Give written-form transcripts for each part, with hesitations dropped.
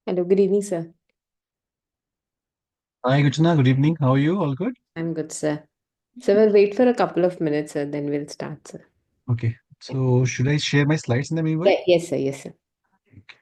Hello, good evening, sir. Hi, Guchana. Good evening. How are you? All good? I'm good, sir. So we'll wait for a couple of minutes, sir, then we'll start, sir. Okay. Yeah. So, should I share my slides in the meanwhile? Yes, sir. Yes, sir. Okay.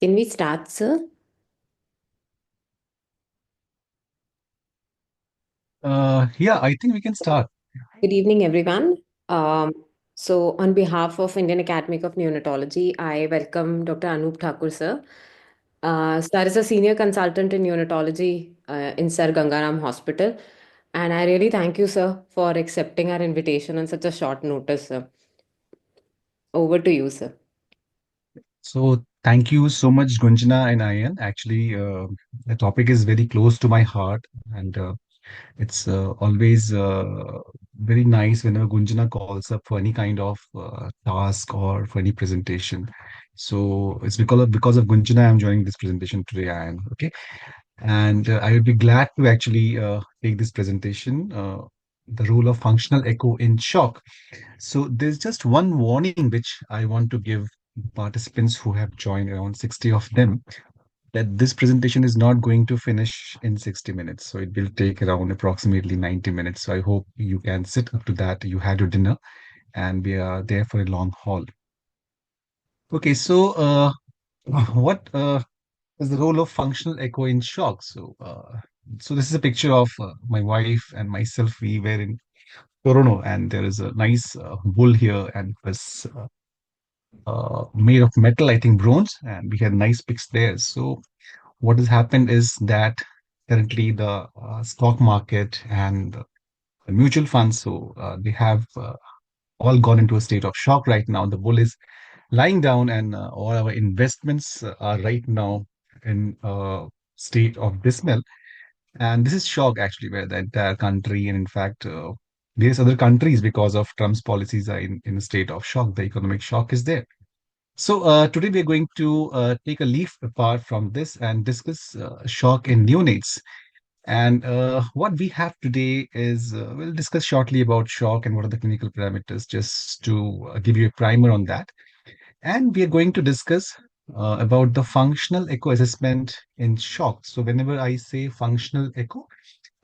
Can we start, sir? Yeah, I think we can start. Good evening, everyone. Um, on behalf of Indian Academy of Neonatology, I welcome Dr. Anup Thakur, sir. Sir is a senior consultant in neonatology in Sir Gangaram Hospital. And I really thank you, sir, for accepting our invitation on such a short notice, sir. Over to you, sir. So, thank you so much, Gunjana and Ayan. Actually, the topic is very close to my heart, and it's always very nice whenever Gunjana calls up for any kind of task or for any presentation. So, it's because of Gunjana I'm joining this presentation today, Ayan. Okay. And I would be glad to actually take this presentation, the role of functional echo in shock. So there's just one warning which I want to give participants who have joined, around 60 of them, that this presentation is not going to finish in 60 minutes. So it will take around approximately 90 minutes. So I hope you can sit up to that. You had your dinner and we are there for a long haul. Okay, so what is the role of functional echo in shock? So this is a picture of my wife and myself. We were in Toronto, and there is a nice bull here, and it was made of metal, I think bronze, and we had nice pics there. So what has happened is that currently the stock market and the mutual funds, they have all gone into a state of shock right now. The bull is lying down, and all our investments are right now in a state of dismal. And this is shock actually, where the entire country, and in fact, various other countries, because of Trump's policies, are in a state of shock. The economic shock is there. So today we're going to take a leaf apart from this and discuss shock in neonates. And what we have today is we'll discuss shortly about shock and what are the clinical parameters, just to give you a primer on that. And we are going to discuss about the functional echo assessment in shock. So, whenever I say functional echo,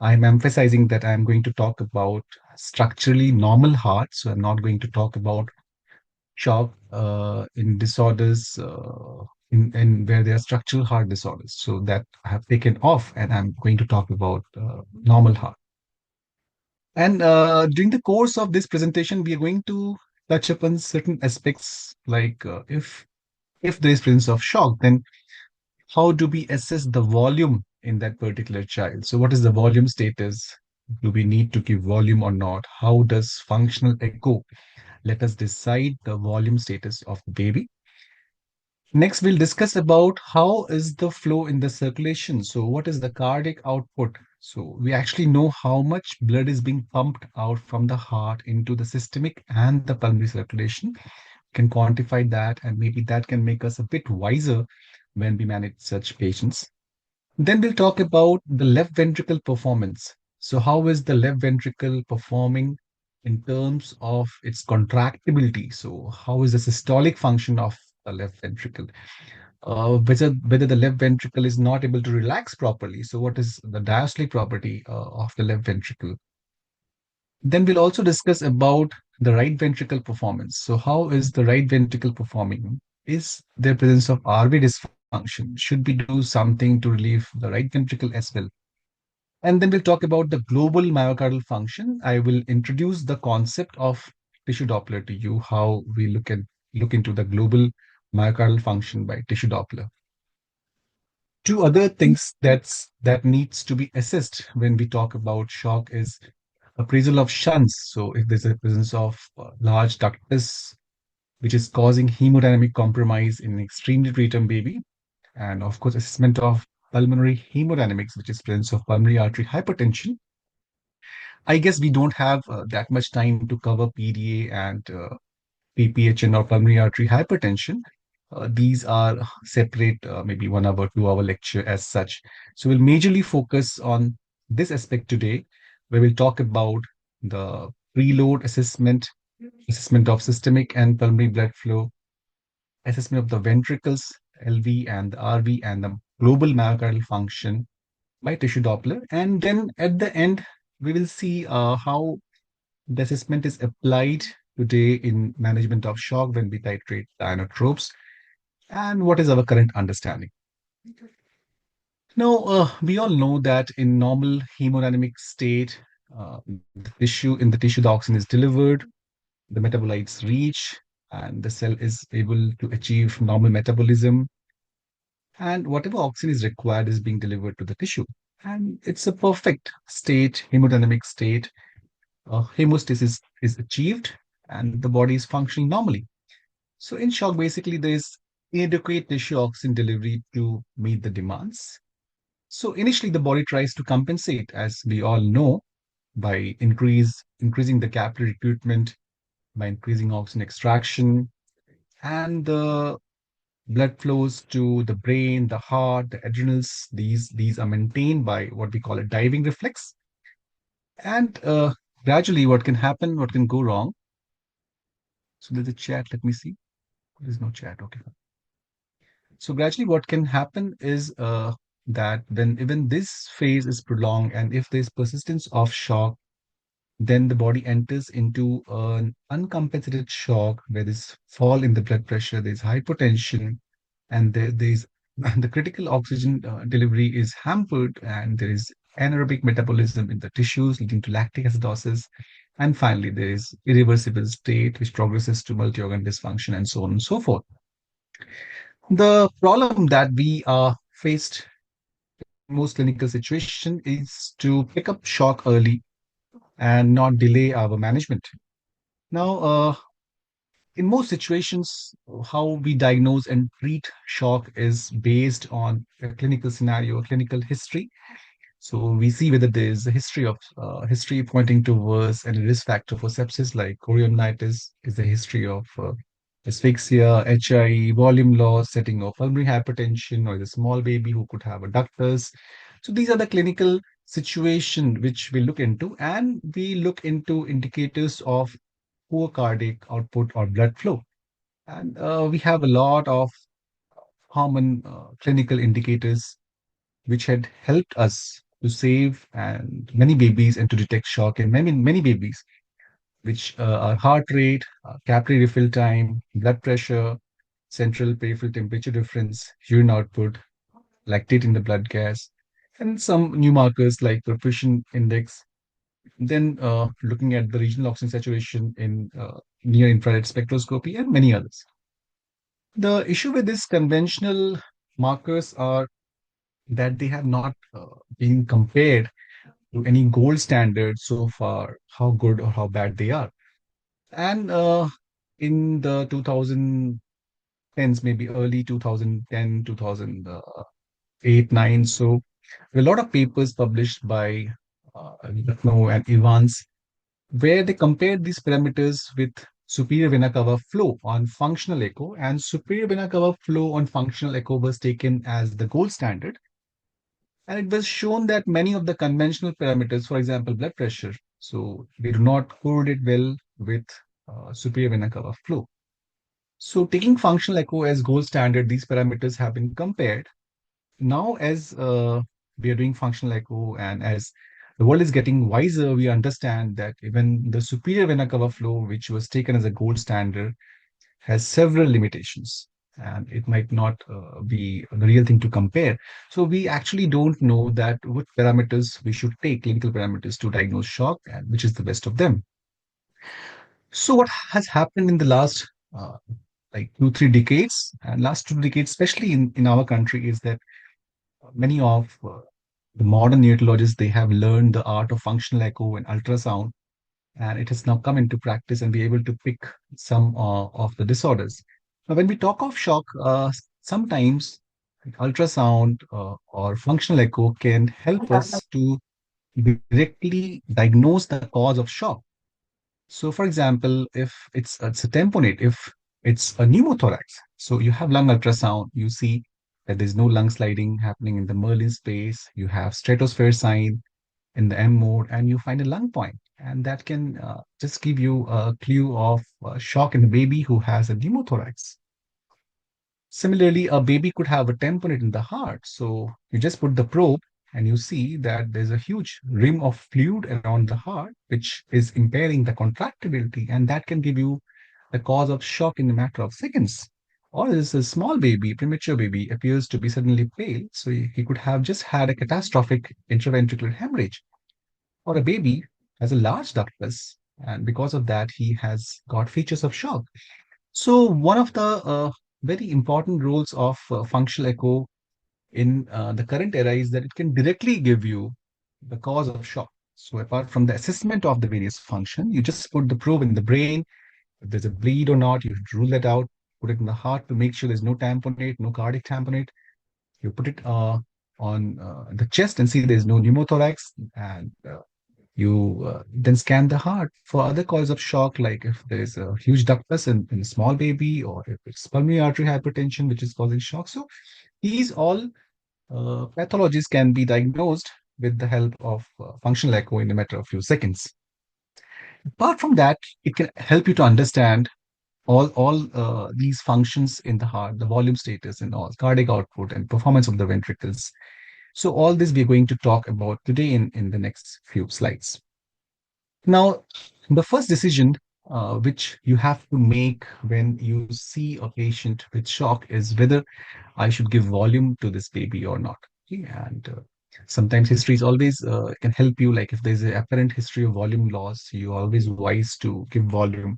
I'm emphasizing that I'm going to talk about structurally normal heart. So, I'm not going to talk about shock in disorders in where there are structural heart disorders. So, that I have taken off, and I'm going to talk about normal heart. And during the course of this presentation, we are going to touch upon certain aspects like if there is presence of shock, then how do we assess the volume in that particular child? So, what is the volume status? Do we need to give volume or not? How does functional echo let us decide the volume status of the baby? Next, we'll discuss about how is the flow in the circulation. So, what is the cardiac output? So, we actually know how much blood is being pumped out from the heart into the systemic and the pulmonary circulation. Can quantify that, and maybe that can make us a bit wiser when we manage such patients. Then we'll talk about the left ventricle performance. So, how is the left ventricle performing in terms of its contractibility? So, how is the systolic function of the left ventricle? Whether the left ventricle is not able to relax properly. So, what is the diastolic property of the left ventricle? Then we'll also discuss about the right ventricle performance. So, how is the right ventricle performing? Is there presence of RV dysfunction? Should we do something to relieve the right ventricle as well? And then we'll talk about the global myocardial function. I will introduce the concept of tissue Doppler to you, how we look into the global myocardial function by tissue Doppler. Two other things that needs to be assessed when we talk about shock is appraisal of shunts. So if there's a presence of large ductus, which is causing hemodynamic compromise in an extremely preterm baby, and of course, assessment of pulmonary hemodynamics, which is presence of pulmonary artery hypertension. I guess we don't have that much time to cover PDA and PPHN or pulmonary artery hypertension. These are separate, maybe 1 hour, 2 hour lecture as such. So we'll majorly focus on this aspect today, where we'll talk about the preload assessment, assessment of systemic and pulmonary blood flow, assessment of the ventricles, LV and the RV, and the global myocardial function by tissue Doppler. And then at the end, we will see how the assessment is applied today in management of shock when we titrate the inotropes, and what is our current understanding. Now, we all know that in normal hemodynamic state, in the tissue, the oxygen is delivered, the metabolites reach, and the cell is able to achieve normal metabolism, and whatever oxygen is required is being delivered to the tissue. And it's a perfect state, hemodynamic state. Hemostasis is achieved, and the body is functioning normally. So, in shock, basically, there is inadequate tissue oxygen delivery to meet the demands. So, initially, the body tries to compensate, as we all know, by increasing the capillary recruitment, by increasing oxygen extraction, and the blood flows to the brain, the heart, the adrenals. These are maintained by what we call a diving reflex. And gradually, what can happen, what can go wrong? So, there's a chat. Let me see. There's no chat. Okay. So gradually, what can happen is that when even this phase is prolonged, and if there's persistence of shock, then the body enters into an uncompensated shock where there's fall in the blood pressure, there's hypotension, and there's the critical oxygen delivery is hampered, and there is anaerobic metabolism in the tissues, leading to lactic acidosis. And finally, there is irreversible state, which progresses to multi-organ dysfunction and so on and so forth. The problem that we are faced in most clinical situations is to pick up shock early and not delay our management. Now, in most situations, how we diagnose and treat shock is based on a clinical scenario, a clinical history. So we see whether there is a history pointing towards any risk factor for sepsis, like chorioamnitis, is the history of asphyxia, HI, volume loss, setting of pulmonary hypertension, or the small baby who could have a ductus. So these are the clinical situation which we look into, and we look into indicators of poor cardiac output or blood flow. And we have a lot of common clinical indicators which had helped us to save and many babies and to detect shock in many babies, which are heart rate, capillary refill time, blood pressure, central peripheral temperature difference, urine output, lactate in the blood gas, and some new markers like perfusion index. Then looking at the regional oxygen saturation in near infrared spectroscopy and many others. The issue with these conventional markers are that they have not been compared to any gold standard so far, how good or how bad they are. And in the 2010s, maybe early 2010, 2008, 9, so a lot of papers published by Lucknow and Evans, where they compared these parameters with superior vena cava flow on functional echo, and superior vena cava flow on functional echo was taken as the gold standard. And it was shown that many of the conventional parameters, for example, blood pressure, so they do not correlate well with superior vena cava flow. So taking functional echo as gold standard, these parameters have been compared. Now, as we are doing functional echo and as the world is getting wiser, we understand that even the superior vena cava flow, which was taken as a gold standard, has several limitations, and it might not be the real thing to compare. So we actually don't know that what parameters we should take, clinical parameters, to diagnose shock, and which is the best of them. So what has happened in the last like 2 3 decades, and last 2 decades especially in our country, is that many of the modern neurologists, they have learned the art of functional echo and ultrasound, and it has now come into practice and be able to pick some of the disorders. Now, when we talk of shock, sometimes ultrasound or functional echo can help us to directly diagnose the cause of shock. So, for example, if it's a tamponade, if it's a pneumothorax, so you have lung ultrasound, you see that there's no lung sliding happening in the Merlin space, you have stratosphere sign in the M mode, and you find a lung point. And that can just give you a clue of shock in a baby who has a pneumothorax. Similarly, a baby could have a tamponade in the heart. So you just put the probe and you see that there's a huge rim of fluid around the heart, which is impairing the contractibility. And that can give you the cause of shock in a matter of seconds. Or there's a small baby, premature baby, appears to be suddenly pale. So he could have just had a catastrophic intraventricular hemorrhage. Or a baby has a large ductus, and because of that, he has got features of shock. So, one of the very important roles of functional echo in the current era is that it can directly give you the cause of shock. So, apart from the assessment of the various function, you just put the probe in the brain. If there's a bleed or not, you rule that out. Put it in the heart to make sure there's no tamponade, no cardiac tamponade. You put it on the chest and see there's no pneumothorax, and you then scan the heart for other causes of shock, like if there is a huge ductus in a small baby, or if it's pulmonary artery hypertension, which is causing shock. So these all pathologies can be diagnosed with the help of functional echo in a matter of few seconds. Apart from that, it can help you to understand all these functions in the heart, the volume status and all, cardiac output and performance of the ventricles. So all this we're going to talk about today in the next few slides. Now, the first decision which you have to make when you see a patient with shock is whether I should give volume to this baby or not. Okay, and sometimes history is always can help you. Like if there's an apparent history of volume loss, you're always wise to give volume.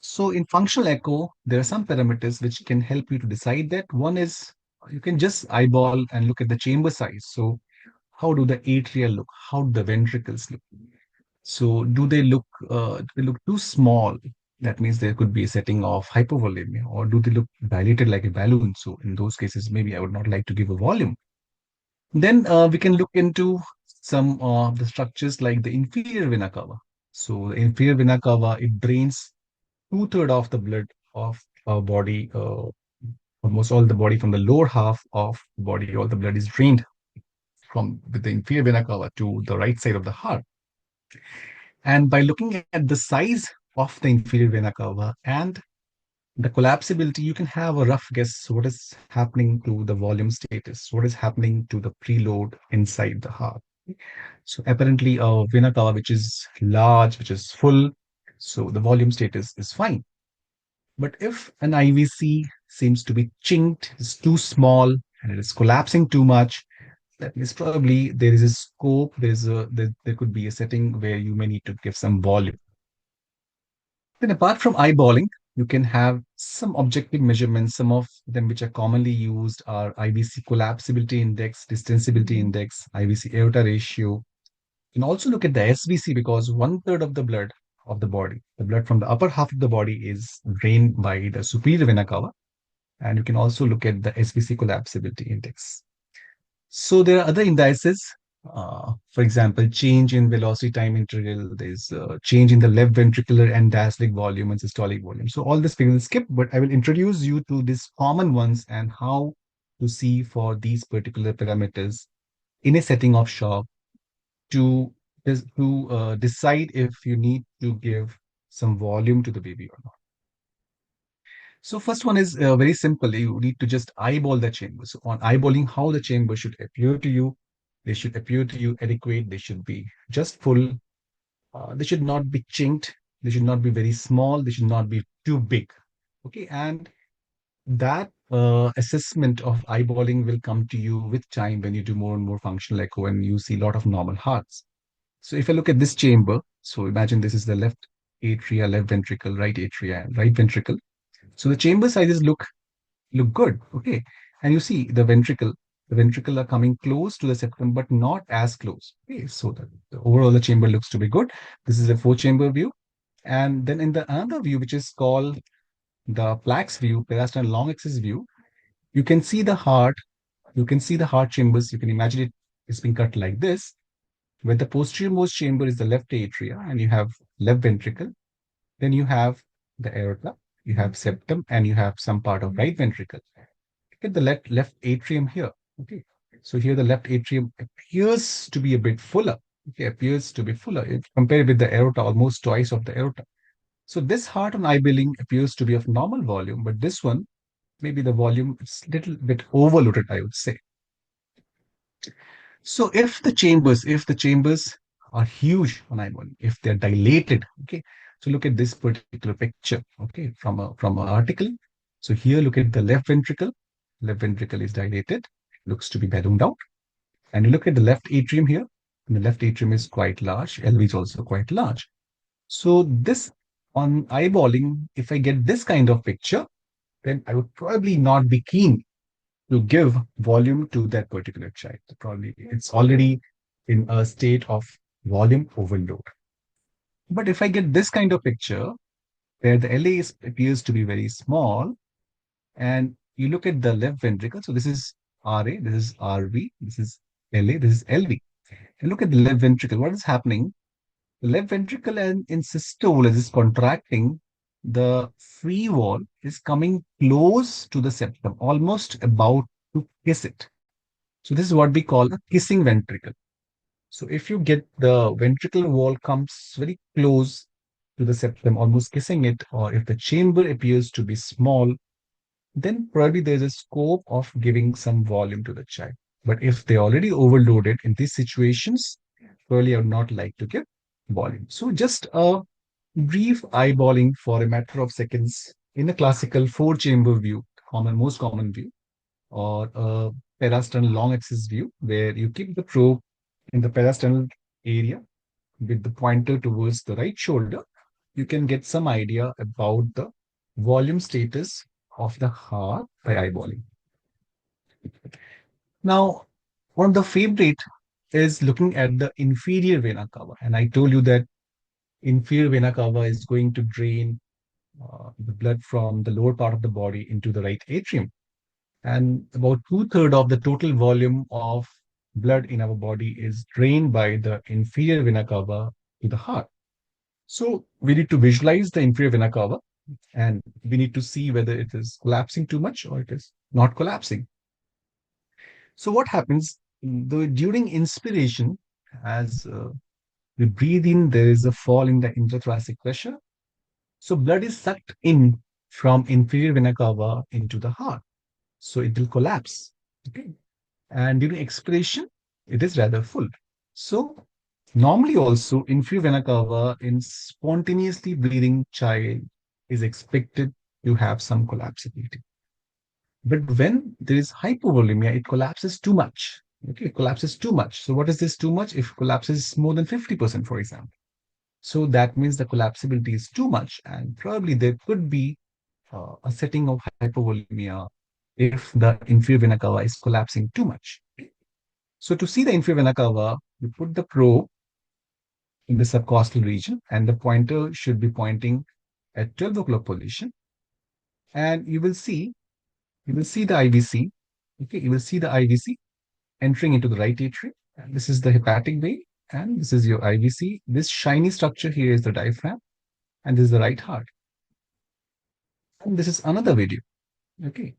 So in functional echo, there are some parameters which can help you to decide that. One is you can just eyeball and look at the chamber size. So how do the atria look? How do the ventricles look? So do they look too small? That means there could be a setting of hypovolemia, or do they look dilated like a balloon? So in those cases, maybe I would not like to give a volume. Then we can look into some of the structures like the inferior vena cava. So the inferior vena cava, it drains two-thirds of the blood of our body, almost all the body from the lower half of the body, all the blood is drained from with the inferior vena cava to the right side of the heart. And by looking at the size of the inferior vena cava and The collapsibility, you can have a rough guess what is happening to the volume status, what is happening to the preload inside the heart. So apparently a vena cava which is large, which is full, so the volume status is fine. But if an IVC seems to be chinked, is too small, and it is collapsing too much, that means probably there is a scope, there could be a setting where you may need to give some volume. Then apart from eyeballing, you can have some objective measurements. Some of them which are commonly used are IVC collapsibility index, distensibility index, IVC aorta ratio. You can also look at the SVC because one third of the blood of the body, the blood from the upper half of the body is drained by the superior vena cava. And you can also look at the SVC collapsibility index. So there are other indices. For example, change in velocity time interval. There's change in the left ventricular and diastolic volume and systolic volume. So all this we will skip, but I will introduce you to these common ones and how to see for these particular parameters in a setting of shock to decide if you need to give some volume to the baby or not. So first one is very simple. You need to just eyeball the chamber. So on eyeballing how the chamber should appear to you, they should appear to you adequate. They should be just full. They should not be chinked. They should not be very small. They should not be too big. Okay, and that assessment of eyeballing will come to you with time when you do more and more functional echo and you see a lot of normal hearts. So if I look at this chamber, so imagine this is the left atria, left ventricle, right atria, and right ventricle. So the chamber sizes look good. Okay. And you see the ventricle are coming close to the septum, but not as close. Okay. So the overall the chamber looks to be good. This is a four chamber view. And then in the another view, which is called the plaques view, parasternal long axis view, you can see the heart. You can see the heart chambers. You can imagine it is being cut like this, where the posterior most chamber is the left atria, and you have left ventricle. Then you have the aorta, you have septum, and you have some part of right ventricle. At the left atrium here. Okay. So here the left atrium appears to be a bit fuller. Okay, appears to be fuller. If compared with the aorta, almost twice of the aorta. So this heart on eye billing appears to be of normal volume, but this one, maybe the volume is a little bit overloaded, I would say. So if the chambers are huge on eye volume, if they're dilated, okay. So look at this particular picture, okay, from an article. So here, look at the left ventricle. Left ventricle is dilated, looks to be ballooned out. And you look at the left atrium here, and the left atrium is quite large. LV is also quite large. So this on eyeballing, if I get this kind of picture, then I would probably not be keen to give volume to that particular child. Probably it's already in a state of volume overload. But if I get this kind of picture where the appears to be very small, and you look at the left ventricle, so this is RA, this is RV, this is LA, this is LV. And look at the left ventricle. What is happening? The left ventricle and in systole, as it's contracting, the free wall is coming close to the septum, almost about to kiss it. So this is what we call a kissing ventricle. So if you get the ventricle wall comes very close to the septum, almost kissing it, or if the chamber appears to be small, then probably there's a scope of giving some volume to the child. But if they already overloaded in these situations, probably I would not like to give volume. So just a brief eyeballing for a matter of seconds in a classical four-chamber view, most common view, or a parasternal long axis view, where you keep the probe in the parasternal area with the pointer towards the right shoulder, you can get some idea about the volume status of the heart by eyeballing. Now, one of the favorite is looking at the inferior vena cava. And I told you that inferior vena cava is going to drain the blood from the lower part of the body into the right atrium. And about two-thirds of the total volume of blood in our body is drained by the inferior vena cava to the heart. So we need to visualize the inferior vena cava and we need to see whether it is collapsing too much or it is not collapsing. So what happens during inspiration, as we breathe in, there is a fall in the intrathoracic pressure. So blood is sucked in from inferior vena cava into the heart. So it will collapse. Okay. And during expiration, it is rather full. So normally also inferior vena cava in spontaneously breathing child is expected to have some collapsibility. But when there is hypovolemia, it collapses too much. Okay, it collapses too much. So what is this too much? If it collapses more than 50%, for example. So that means the collapsibility is too much, and probably there could be a setting of hypovolemia if the inferior vena cava is collapsing too much. So to see the inferior vena cava, you put the probe in the subcostal region, and the pointer should be pointing at 12 o'clock position, and you will see the IVC. Okay, you will see the IVC entering into the right atrium. And this is the hepatic vein, and this is your IVC. This shiny structure here is the diaphragm, and this is the right heart. And this is another video. Okay.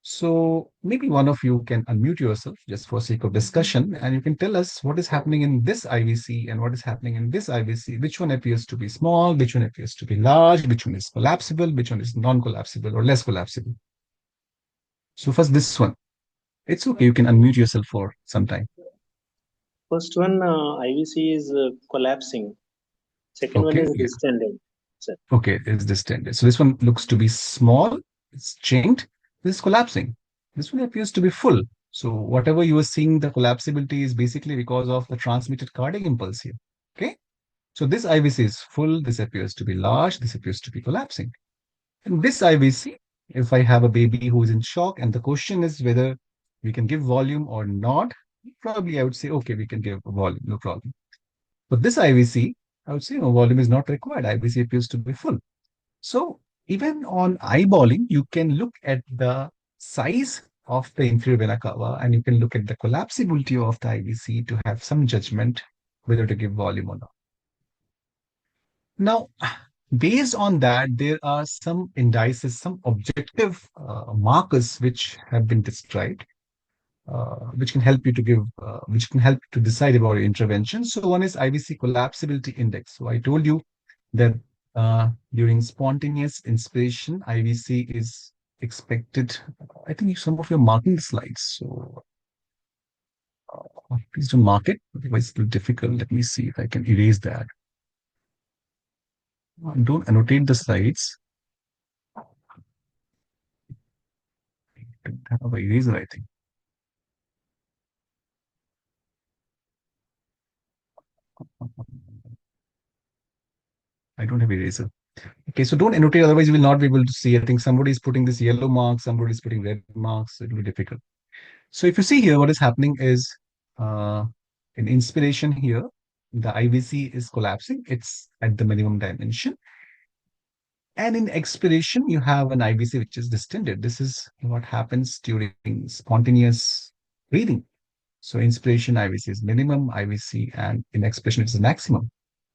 So maybe one of you can unmute yourself just for sake of discussion, and you can tell us what is happening in this IVC and what is happening in this IVC. Which one appears to be small, which one appears to be large, which one is collapsible, which one is non-collapsible or less collapsible. So first this one. It's okay. You can unmute yourself for some time. First one, IVC is collapsing. Second one Okay. is Yeah. distended. Sir. Okay. It's distended. So this one looks to be small. It's chained. This is collapsing. This one appears to be full. So whatever you are seeing, the collapsibility is basically because of the transmitted cardiac impulse here. Okay. So this IVC is full. This appears to be large. This appears to be collapsing. And this IVC, if I have a baby who is in shock, and the question is whether we can give volume or not, probably I would say, okay, we can give volume, no problem. But this IVC, I would say, no, volume is not required. IVC appears to be full. So even on eyeballing, you can look at the size of the inferior vena cava, and you can look at the collapsibility of the IVC to have some judgment whether to give volume or not. Now, based on that, there are some indices, some objective markers which have been described, which can help you to give, which can help to decide about your intervention. So one is IVC collapsibility index. So I told you that during spontaneous inspiration, IVC is expected. I think some of you are marking the slides, so please don't mark it. Otherwise, it's a little difficult. Let me see if I can erase that. Don't annotate the slides. I don't have an eraser, I think. I don't have eraser. Okay, so don't annotate, otherwise you will not be able to see. I think somebody is putting this yellow mark, somebody is putting red marks. So it will be difficult. So if you see here, what is happening is uh, in inspiration here, the IVC is collapsing. It's at the minimum dimension. And in expiration, you have an IVC which is distended. This is what happens during spontaneous breathing. So inspiration IVC is minimum IVC, and in expiration it is maximum.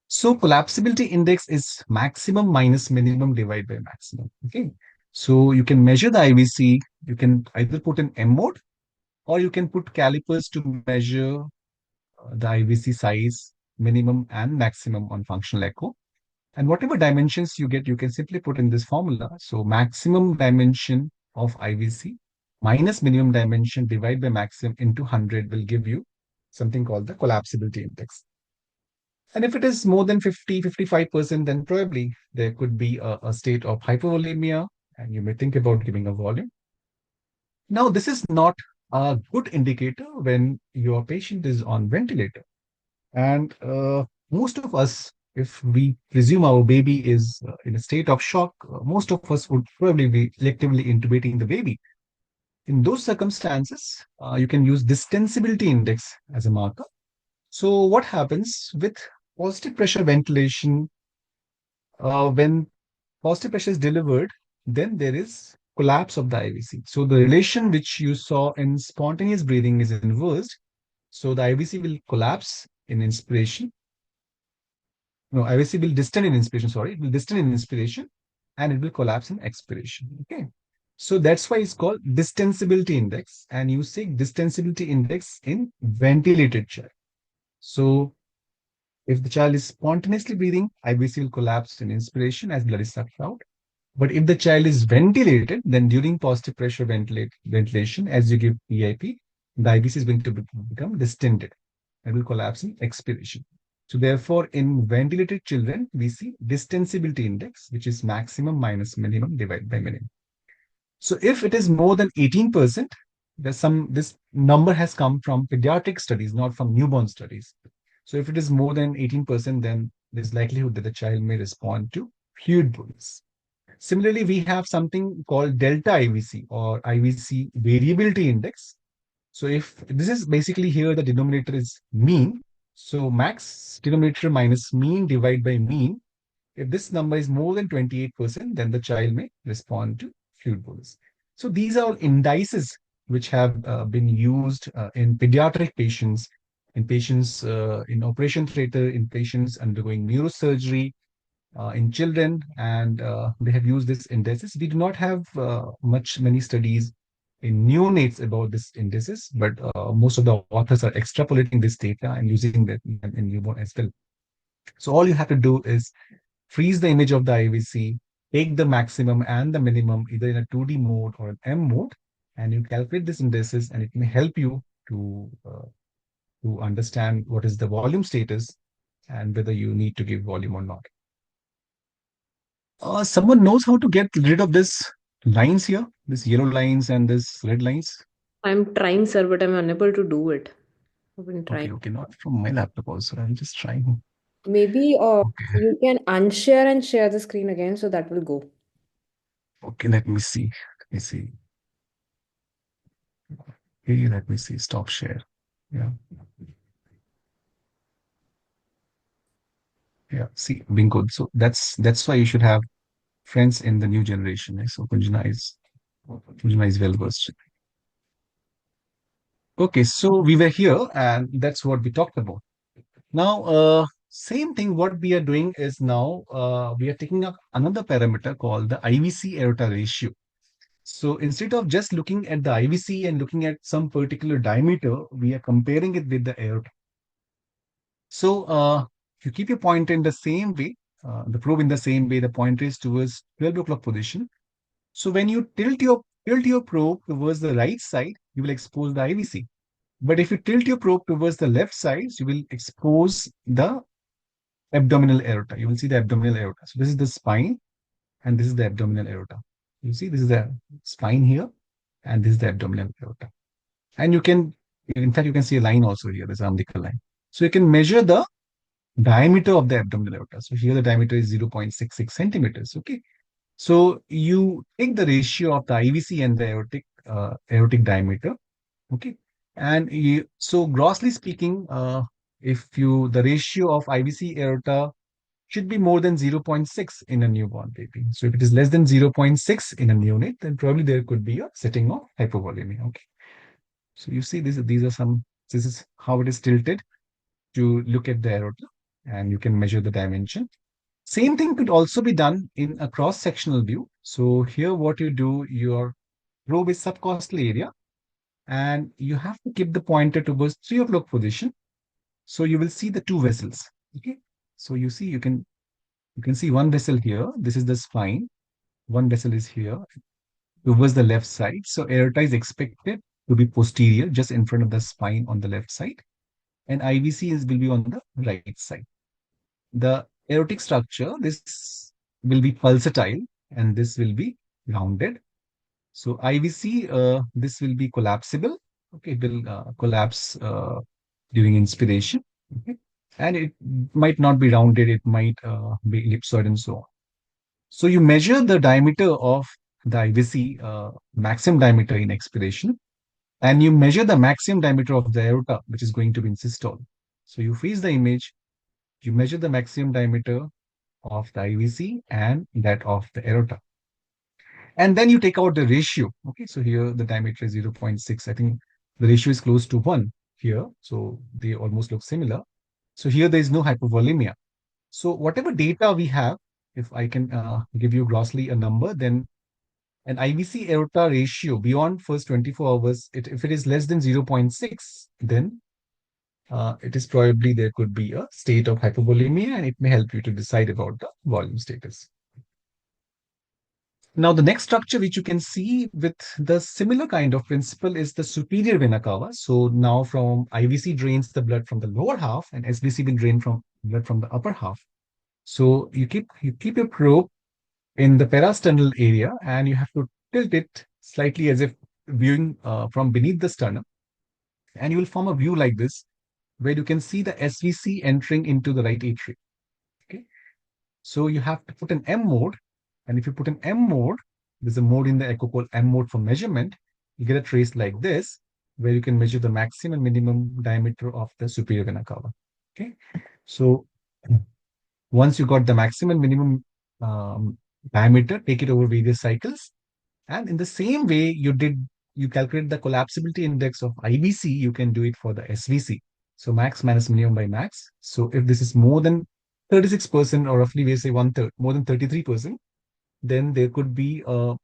So collapsibility index is maximum minus minimum divided by maximum. Okay. So you can measure the IVC. You can either put an M mode, or you can put calipers to measure the IVC size, minimum and maximum on functional echo. And whatever dimensions you get, you can simply put in this formula. So maximum dimension of IVC minus minimum dimension divided by maximum into 100 will give you something called the collapsibility index. And if it is more than 50, 55%, then probably there could be a state of hypovolemia, and you may think about giving a volume. Now, this is not a good indicator when your patient is on ventilator. And most of us, if we presume our baby is in a state of shock, most of us would probably be electively intubating the baby. In those circumstances, you can use distensibility index as a marker. So what happens with positive pressure ventilation? When positive pressure is delivered, then there is collapse of the IVC. So the relation which you saw in spontaneous breathing is inversed. So the IVC will collapse in inspiration. No, IVC will distend in inspiration, sorry. It will distend in inspiration, and it will collapse in expiration. Okay. So that's why it's called distensibility index. And you say distensibility index in ventilated child. So if the child is spontaneously breathing, IVC will collapse in inspiration as blood is sucked out. But if the child is ventilated, then during positive pressure ventilation, as you give PIP, the IVC is going to become distended and will collapse in expiration. So therefore, in ventilated children, we see distensibility index, which is maximum minus minimum divided by minimum. So if it is more than 18%, this number has come from pediatric studies, not from newborn studies. So if it is more than 18%, then there's likelihood that the child may respond to fluid bolus. Similarly, we have something called delta IVC or IVC variability index. So if this is basically here, the denominator is mean. So max denominator minus mean divided by mean. If this number is more than 28%, then the child may respond to fluid bolus. So these are indices which have been used in pediatric patients, in patients in operation theater, in patients undergoing neurosurgery, in children, and they have used this indices. We do not have many studies in neonates about this indices, but most of the authors are extrapolating this data and using them in newborn as well. So all you have to do is freeze the image of the IVC, take the maximum and the minimum either in a 2D mode or an M mode, and you calculate this indices, and it may help you to understand what is the volume status and whether you need to give volume or not. Someone knows how to get rid of this lines here, this yellow lines and this red lines? I'm trying, sir, but I'm unable to do it. I've been trying. Okay, not from my laptop also. I'm just trying. Maybe Okay, you can unshare and share the screen again, so that will go. okay, let me see. Let me see. Okay, let me see. Stop share. Yeah, yeah. See, bingo. So that's why you should have friends in the new generation. Right? So Kunjana is well versed. Okay, so we were here, and that's what we talked about. Now, same thing. What we are doing is now we are taking up another parameter called the IVC aorta ratio. So instead of just looking at the IVC and looking at some particular diameter, we are comparing it with the aorta. So you keep your pointer in the same way, the probe in the same way. The pointer is towards 12 o'clock position. So when you tilt your probe towards the right side, you will expose the IVC. But if you tilt your probe towards the left side, you will expose the abdominal aorta. You will see the abdominal aorta. So this is the spine, and this is the abdominal aorta. You see, this is the spine here, and this is the abdominal aorta. And in fact, you can see a line also here, this umbilical line. So you can measure the diameter of the abdominal aorta. So here the diameter is 0.66 centimeters. Okay. So you take the ratio of the IVC and the aortic diameter. Okay. And so grossly speaking, if the ratio of IVC aorta should be more than 0.6 in a newborn baby. So if it is less than 0.6 in a neonate, then probably there could be a setting of hypovolemia. Okay. So you see this is how it is tilted to look at the aorta, and you can measure the dimension. Same thing could also be done in a cross-sectional view. So here what you do, your probe is subcostal area, and you have to keep the pointer towards 3 o'clock position. So you will see the two vessels. Okay. So you can see one vessel here. This is the spine. One vessel is here towards the left side. So aorta is expected to be posterior, just in front of the spine on the left side. And IVC will be on the right side. The aortic structure, this will be pulsatile and this will be rounded. So IVC, this will be collapsible. Okay, it will collapse during inspiration. Okay. And it might not be rounded, it might be ellipsoid and so on. So you measure the diameter of the IVC, maximum diameter in expiration, and you measure the maximum diameter of the aorta, which is going to be in systole. So you freeze the image, you measure the maximum diameter of the IVC and that of the aorta. And then you take out the ratio. Okay, so here the diameter is 0.6. I think the ratio is close to 1 here. So they almost look similar. So here there is no hypovolemia. So whatever data we have, if I can give you grossly a number, then an IVC aorta ratio beyond first 24 hours, if it is less than 0.6, then it is probably there could be a state of hypovolemia, and it may help you to decide about the volume status. Now, the next structure which you can see with the similar kind of principle is the superior vena cava. So now from IVC drains the blood from the lower half, and SVC will drain from blood from the upper half. So you keep your probe in the parasternal area, and you have to tilt it slightly as if viewing from beneath the sternum, and you will form a view like this, where you can see the SVC entering into the right atrium. Okay, so you have to put an M mode, and if you put an M mode, there's a mode in the echo called M mode for measurement. You get a trace like this, where you can measure the maximum and minimum diameter of the superior vena cava. Okay, so once you got the maximum and minimum um, diameter, take it over various cycles. And in the same way you calculate the collapsibility index of IBC, you can do it for the SVC. So max minus minimum by max. So if this is more than 36%, or roughly we say one third, more than 33%, then there could be a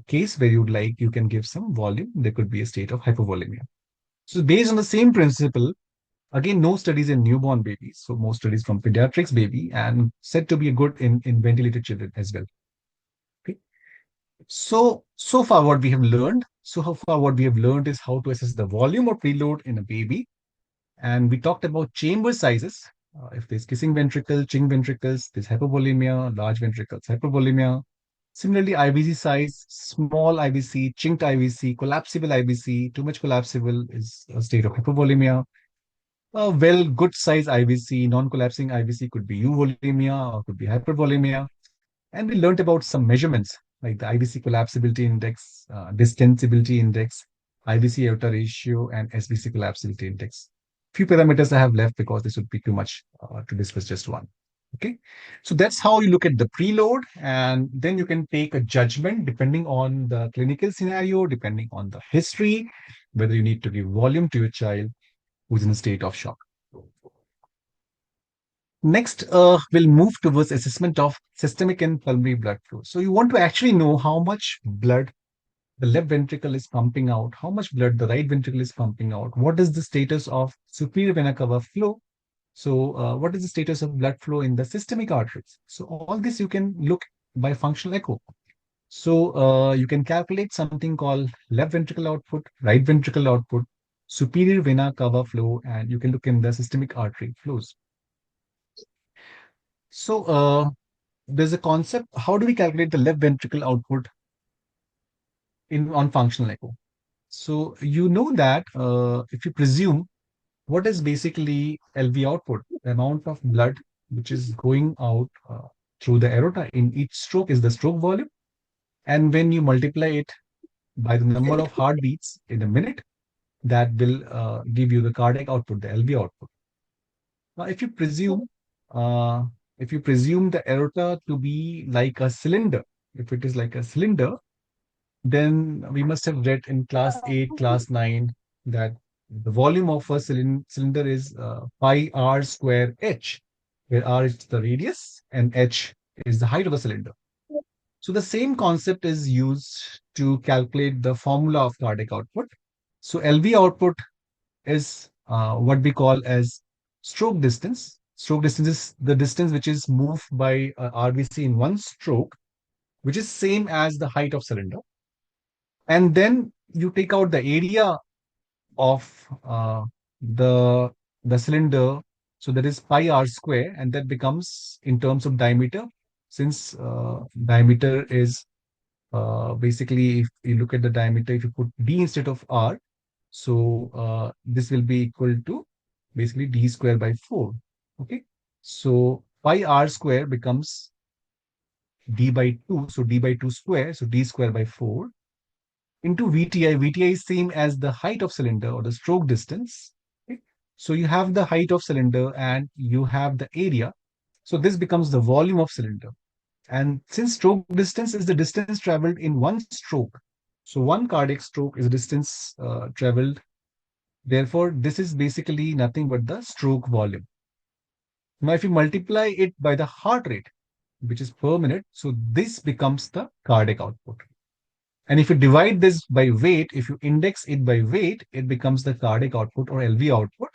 case where you can give some volume. There could be a state of hypovolemia. So based on the same principle, again, no studies in newborn babies. So most studies from pediatrics baby, and said to be good in ventilated children as well. Okay. So far what we have learned, is how to assess the volume of preload in a baby. And we talked about chamber sizes. If there's kissing ventricle, chink ventricles, there's hypovolemia, large ventricles, hypervolemia. Similarly, IVC size, small IVC, chinked IVC, collapsible IVC, too much collapsible is a state of hypovolemia. Well, good size IVC, non-collapsing IVC could be euvolemia or could be hypervolemia. And we learned about some measurements like the IVC collapsibility index, distensibility index, IVC aorta ratio, and SVC collapsibility index. Few parameters I have left because this would be too much to discuss just one. Okay, so that's how you look at the preload, and then you can take a judgment depending on the clinical scenario, depending on the history, whether you need to give volume to your child who's in a state of shock. Next, we'll move towards assessment of systemic and pulmonary blood flow. So you want to actually know how much blood the left ventricle is pumping out, how much blood the right ventricle is pumping out, what is the status of superior vena cava flow. So what is the status of blood flow in the systemic arteries? So all this you can look by functional echo. So you can calculate something called left ventricle output, right ventricle output, superior vena cava flow, and you can look in the systemic artery flows. So there's a concept. How do we calculate the left ventricle output in on functional echo? So you know that if you presume what is basically LV output, the amount of blood which is going out through the aorta in each stroke is the stroke volume, and when you multiply it by the number of heartbeats in a minute, that will give you the cardiac output, the LV output. Now, uh, if you presume the aorta to be like a cylinder, if it is like a cylinder, then we must have read in class 8, class 9 that the volume of a cylinder is pi r square h, where r is the radius and h is the height of the cylinder. So the same concept is used to calculate the formula of cardiac output. So LV output is what we call as stroke distance. Stroke distance is the distance which is moved by RBC in one stroke, which is same as the height of cylinder. And then you take out the area of the the cylinder, so that is pi r square, and that becomes in terms of diameter. Since diameter is basically, if you look at the diameter, if you put d instead of r, so this will be equal to basically d square by 4. Okay, so pi r square becomes d by 2, so d by 2 square, so d square by 4 into VTI. VTI is same as the height of cylinder or the stroke distance. Okay? So you have the height of cylinder and you have the area. So this becomes the volume of cylinder. And since stroke distance is the distance traveled in one stroke, so one cardiac stroke is distance traveled. Therefore, this is basically nothing but the stroke volume. Now, if you multiply it by the heart rate, which is per minute, so this becomes the cardiac output. And if you divide this by weight, if you index it by weight, it becomes the cardiac output or LV output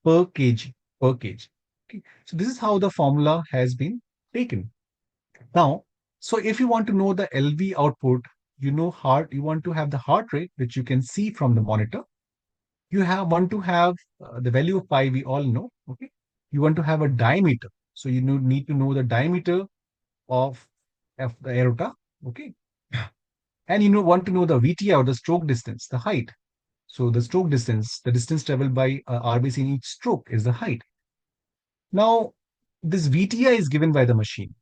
per kg, per kg. Okay. So this is how the formula has been taken. Now, So if you want to know the LV output, you want to have the heart rate, which you can see from the monitor. You want to have the value of pi, we all know. Okay. You want to have a diameter. So you need to know the diameter of the aorta. Okay. And want to know the VTI, or the stroke distance, the height. So the stroke distance, the distance traveled by RBC in each stroke, is the height. Now, this VTI is given by the machine.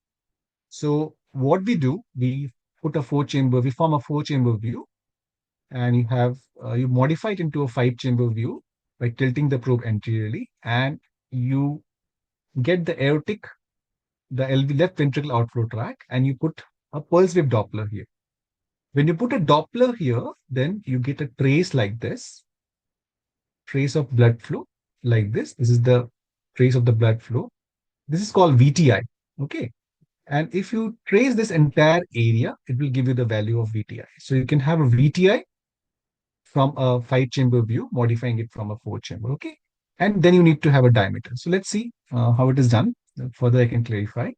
So what we do, we form a four-chamber view, and you modify it into a five-chamber view by tilting the probe anteriorly, and you get the LV, left ventricle outflow tract, and you put a pulse wave Doppler here. When you put a Doppler here, then you get a trace like this, trace of blood flow like this. This is the trace of the blood flow. This is called VTI. Okay. And if you trace this entire area, it will give you the value of VTI. So you can have a VTI from a five-chamber view, modifying it from a four-chamber. Okay. And then you need to have a diameter. So let's see how it is done. Further, I can clarify.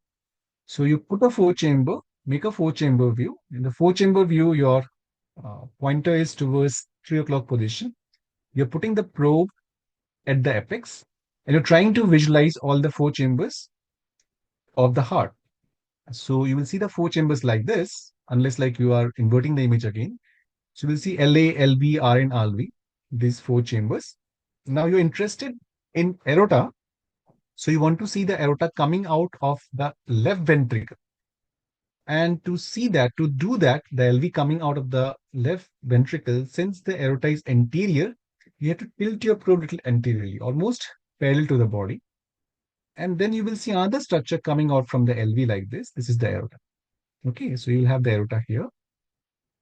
So you put a four-chamber, make a four-chamber view. In the four-chamber view, your pointer is towards 3 o'clock position. You're putting the probe at the apex, and you're trying to visualize all the four chambers of the heart. So you will see the four chambers like this, unless like you are inverting the image again. So we'll see LA, LB, RN, RV, these four chambers. Now you're interested in aorta. So you want to see the aorta coming out of the left ventricle. And to do that, the LV coming out of the left ventricle, since the aorta is anterior, you have to tilt your probe little anteriorly, almost parallel to the body. And then you will see another structure coming out from the LV like this. This is the aorta. Okay, so you'll have the aorta here.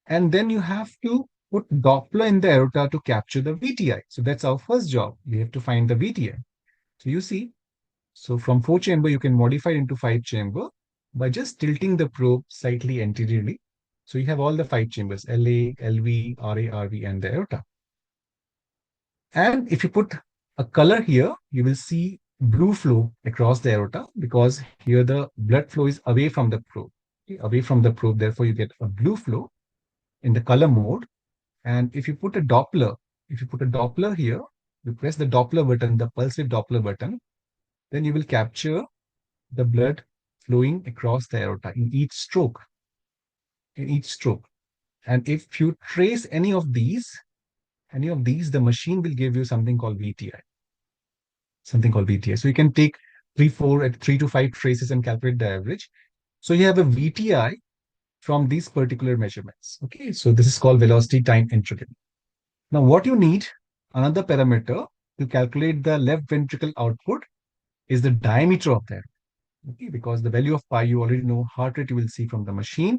And then you have to put Doppler in the aorta to capture the VTI. So that's our first job. We have to find the VTI. So you see, so from four chamber, you can modify it into five chamber by just tilting the probe slightly anteriorly. So you have all the five chambers, LA, LV, RA, RV, and the aorta. And if you put a color here, you will see blue flow across the aorta, because here the blood flow is away from the probe. Okay, away from the probe, therefore you get a blue flow in the color mode. And if you put a Doppler here, you press the Doppler button, the pulse width Doppler button, then you will capture the blood flowing across the aorta in each stroke. And if you trace any of these, the machine will give you something called VTI. So you can take 3 to 5 traces and calculate the average. So you have a VTI from these particular measurements. Okay, so this is called velocity time integral. Now, what you need, another parameter to calculate the left ventricle output, is the diameter of that. Okay, because the value of pi, you already know, heart rate you will see from the machine.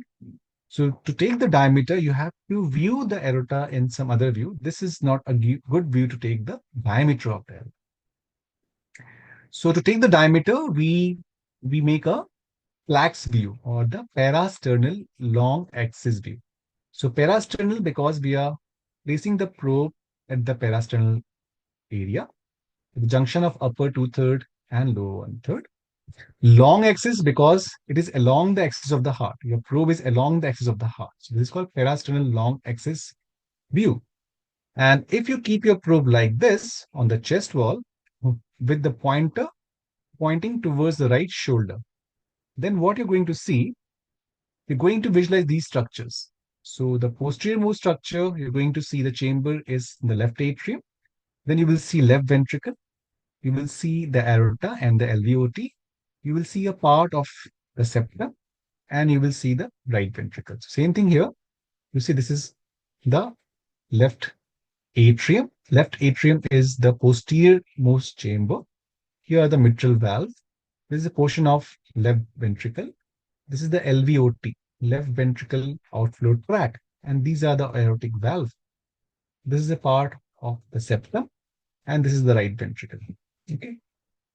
So to take the diameter, you have to view the aorta in some other view. This is not a good view to take the diameter of the aorta. So to take the diameter, we make a flax view, or the parasternal long axis view. So parasternal, because we are placing the probe at the parasternal area, the junction of upper two-third and lower one-third. Long axis, because it is along the axis of the heart. Your probe is along the axis of the heart. So this is called parasternal long axis view. And if you keep your probe like this on the chest wall, with the pointer pointing towards the right shoulder, then what you're going to see, you're going to visualize these structures. So the posterior most structure, you're going to see the chamber is in the left atrium. Then you will see left ventricle. You will see the aorta and the LVOT. You will see a part of the septum, and you will see the right ventricle. So same thing here. You see this is the left atrium. Left atrium is the posterior most chamber. Here are the mitral valve. This is a portion of left ventricle. This is the LVOT, left ventricle outflow tract. And these are the aortic valve. This is a part of the septum, and this is the right ventricle. Okay.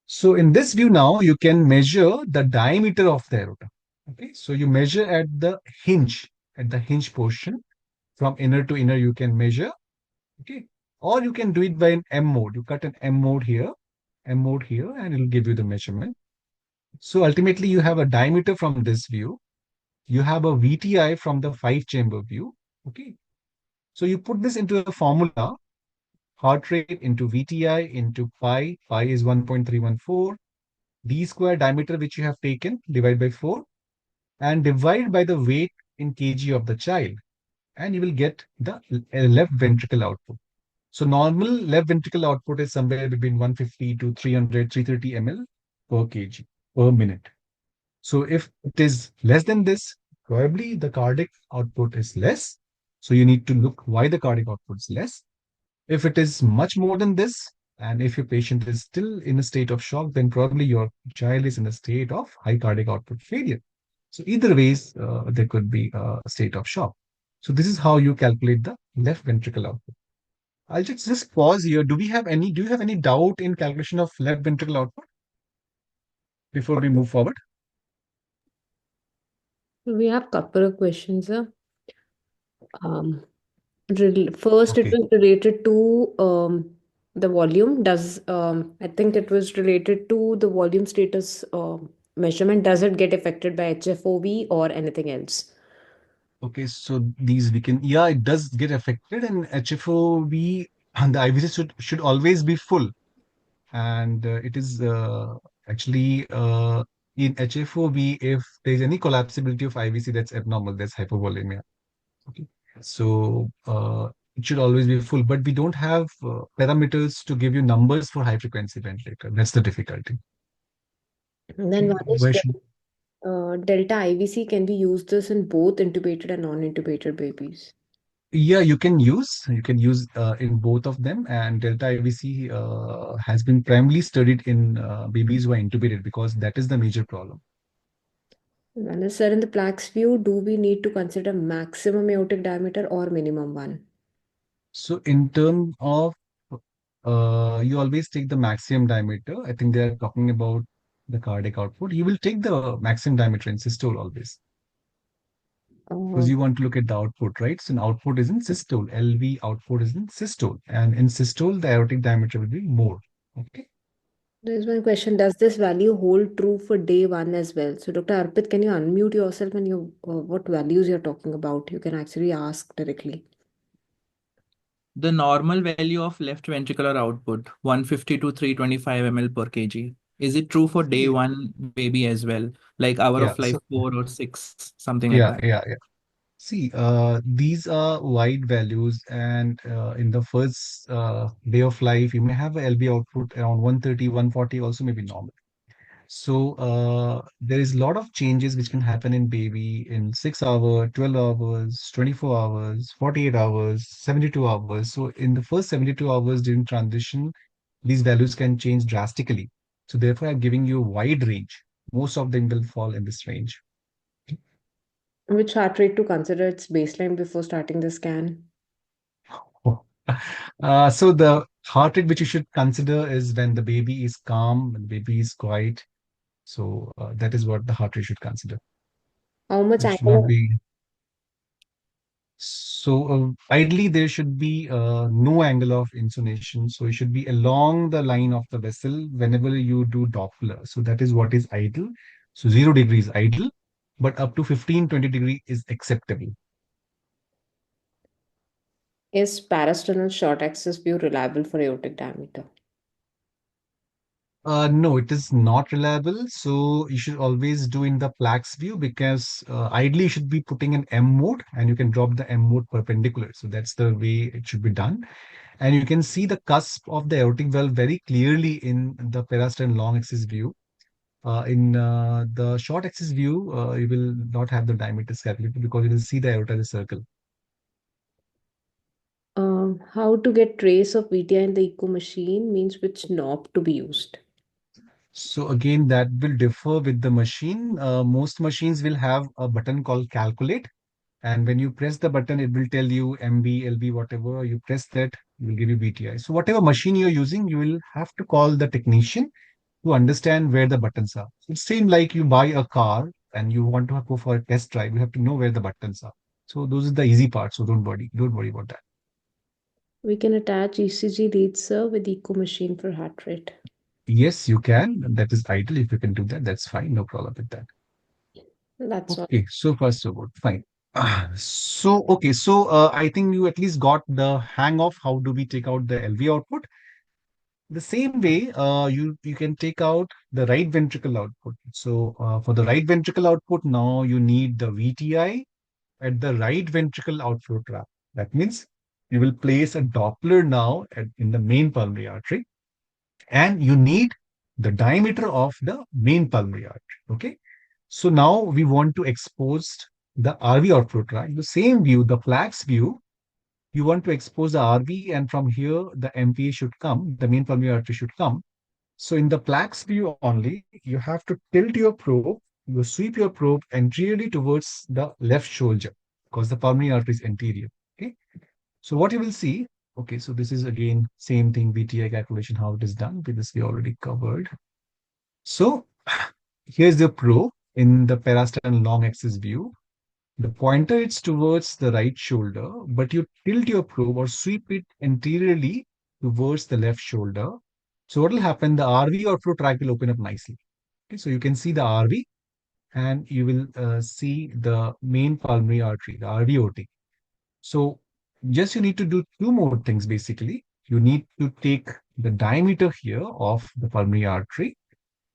So in this view now, you can measure the diameter of the aorta. Okay. So you measure at the hinge portion. From inner to inner, you can measure. Okay. Or you can do it by an M mode. You cut an M mode here, and it will give you the measurement. So ultimately, you have a diameter from this view. you have a VTI from the five-chamber view. Okay. So you put this into a formula, heart rate into VTI into pi. Pi is 1.314. D square diameter which you have taken, divide by 4, and divide by the weight in kg of the child, and you will get the left ventricle output. So normal left ventricle output is somewhere between 150 to 300, 330 ml per kg per minute. So if it is less than this, probably the cardiac output is less. So you need to look why the cardiac output is less. If it is much more than this, and if your patient is still in a state of shock, then probably your child is in a state of high cardiac output failure. So either ways, there could be a state of shock. So this is how you calculate the left ventricle output. I'll just pause here. Do you have any doubt in calculation of left ventricle output before we move forward? We have couple of questions, sir. Um, First, it Okay. was related to the volume. I think it was related to the volume status measurement. Does it get affected by HFOV or anything else? Okay, so these we can, yeah, it does get affected, and HFOV and the IVC should always be full, and it is actually in HFOV, if there is any collapsibility of IVC, that's abnormal, that's hypovolemia. Okay, so it should always be full, but we don't have parameters to give you numbers for high frequency ventilator. That's the difficulty. And then Okay, one is where should delta IVC. Can we use this in both intubated and non-intubated babies? Yeah, you can use in both of them, and delta IVC has been primarily studied in babies who are intubated because that is the major problem. One is, sir, in the plaques view, do we need to consider maximum aortic diameter or minimum one? So in terms of you always take the maximum diameter. I think they are talking about the cardiac output. You will take the maximum diameter in systole always because Uh, you want to look at the output, right? So an output is in systole, LV output is in systole, and in systole the aortic diameter will be more. Okay. There's one question. Does this value hold true for day one as well? So, Dr. Arpit, can you unmute yourself and what values you're talking about? You can actually ask directly. The normal value of left ventricular output, 150 to 325 ml per kg. Is it true for day See, one baby as well? Like hour yeah. of life 4 or 6, something like Yeah, that. yeah, yeah. See, these are wide values, and in the first day of life, you may have a LV output around 130, 140, also may be normal. So there is a lot of changes which can happen in baby in 6 hours, 12 hours, 24 hours, 48 hours, 72 hours. So in the first 72 hours during transition, these values can change drastically. So therefore, I'm giving you a wide range. Most of them will fall in this range. Which heart rate to consider its baseline before starting the scan? So the heart rate which you should consider is when the baby is calm, when the baby is quiet. So that is what the heart rate should consider. How much It should not angle be. So ideally there should be no angle of insonation. So it should be along the line of the vessel whenever you do Doppler. So that is what is ideal. So 0 degree is ideal, but up to 15, 20 degree is acceptable. is parasternal short axis view reliable for aortic diameter? No, it is not reliable. So you should always do in the plaques view because ideally you should be putting an M mode and you can drop the M mode perpendicular. So that's the way it should be done. And you can see the cusp of the aortic valve very clearly in the parastern long axis view. In the short axis view, you will not have the diameters calculated because you will see the aorta as a circle. How to get trace of VTI in the echo machine means which knob to be used. So again, that will differ with the machine. Most machines will have a button called calculate. And when you press the button, it will tell you MB, LB, whatever. You press that, it will give you BTI. So whatever machine you're using, you will have to call the technician to understand where the buttons are. It's same like you buy a car and you want to go for a test drive. You have to know where the buttons are. So those are the easy part. So don't worry about that. We can attach ECG leads, sir, with echo machine for heart rate. Yes, you can. That is ideal. If you can do that, that's fine. No problem with that. That's all. Okay, so far so good. Fine. I think you at least got the hang of how do we take out the LV output. The same way, you can take out the right ventricle output. So for the right ventricle output, now you need the VTI at the right ventricle outflow trap. That means you will place a Doppler now in the main pulmonary artery, and you need the diameter of the main pulmonary artery. Okay. So now we want to expose the RV outflow tract. The same view, the flax view, you want to expose the RV, and from here the MPA should come, the main pulmonary artery should come. So in the plaques view only, you have to tilt your probe, you sweep your probe anteriorly towards the left shoulder because the pulmonary artery is anterior. Okay. So what you will see, okay, so this is again same thing, VTI calculation, how it is done. With this we already covered. So here's the probe in the parasternal long axis view. The pointer is towards the right shoulder, but you tilt your probe or sweep it anteriorly towards the left shoulder. So what will happen? The RV outflow tract will open up nicely. Okay, so you can see the RV, and you will see the main pulmonary artery, the RVOT. So just you need to do two more things basically. You need to take the diameter here of the pulmonary artery,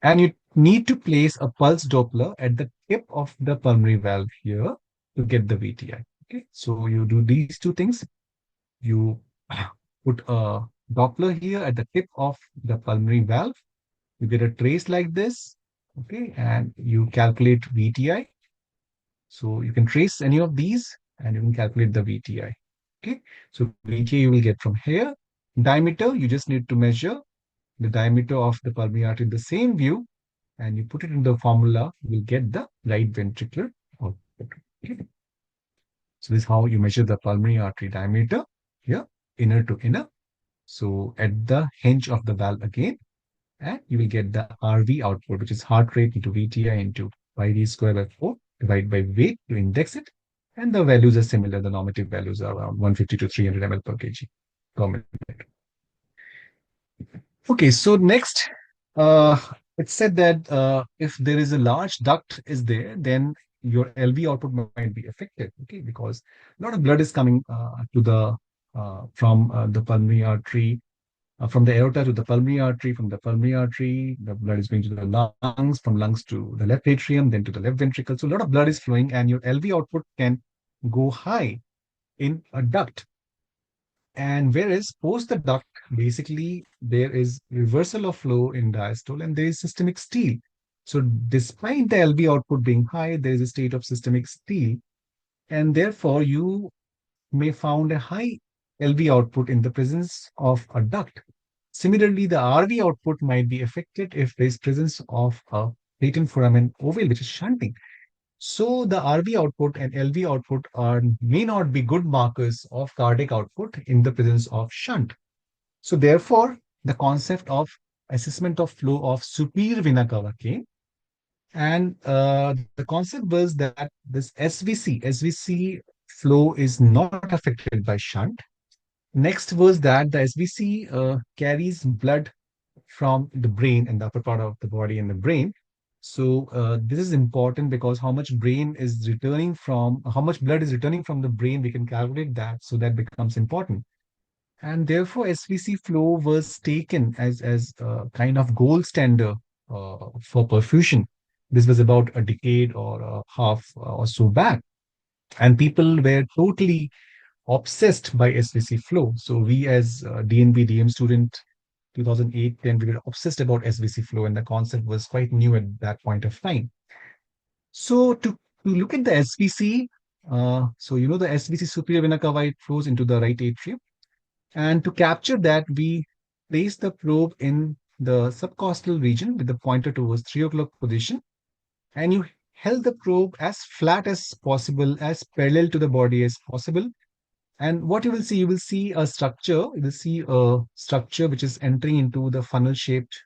and you need to place a pulse Doppler at the tip of the pulmonary valve here to get the VTI. Okay, so you do these two things. You put a Doppler here at the tip of the pulmonary valve. You get a trace like this. Okay, and you calculate VTI. So you can trace any of these and you can calculate the VTI. Okay, so VTI you will get from here. Diameter, you just need to measure the diameter of the pulmonary artery in the same view, and you put it in the formula, you will get the right ventricular output. Okay. So this is how you measure the pulmonary artery diameter here, inner to inner. So at the hinge of the valve again, and you will get the RV output, which is heart rate into VTI into pi d square by 4 divided by weight to index it. And the values are similar. The normative values are around 150 to 300 ml per kg per minute. Okay, so next, it said that if there is a large duct is there, then your LV output might be affected. Okay, because a lot of blood is coming to the from the pulmonary artery, from the aorta to the pulmonary artery, from the pulmonary artery, the blood is going to the lungs, from lungs to the left atrium, then to the left ventricle. So a lot of blood is flowing, and your LV output can go high in a duct. And whereas post the duct, basically there is reversal of flow in diastole and there is systemic steal. So despite the LV output being high, there is a state of systemic steal, and therefore you may found a high LV output in the presence of a duct. Similarly, the RV output might be affected if there is presence of a latent foramen ovale, which is shunting. So the RV output and LV output may not be good markers of cardiac output in the presence of shunt. So therefore, the concept of assessment of flow of superior vena cava came. And the concept was that this SVC flow is not affected by shunt. Next was that the SVC carries blood from the brain and the upper part of the body and the brain. So this is important because how much blood is returning from the brain, we can calculate that. So that becomes important. And therefore, SVC flow was taken as a kind of gold standard for perfusion. This was about a decade or a half or so back. And people were totally obsessed by SVC flow. So we as DNB DM student 2008-10, we were obsessed about SVC flow, and the concept was quite new at that point of time. So to look at the SVC, so you know the SVC superior vena cava, it flows into the right atrium. And to capture that, we place the probe in the subcostal region with the pointer towards 3 o'clock position. And you held the probe as flat as possible, as parallel to the body as possible. And what you will see a structure, you will see a structure which is entering into the funnel shaped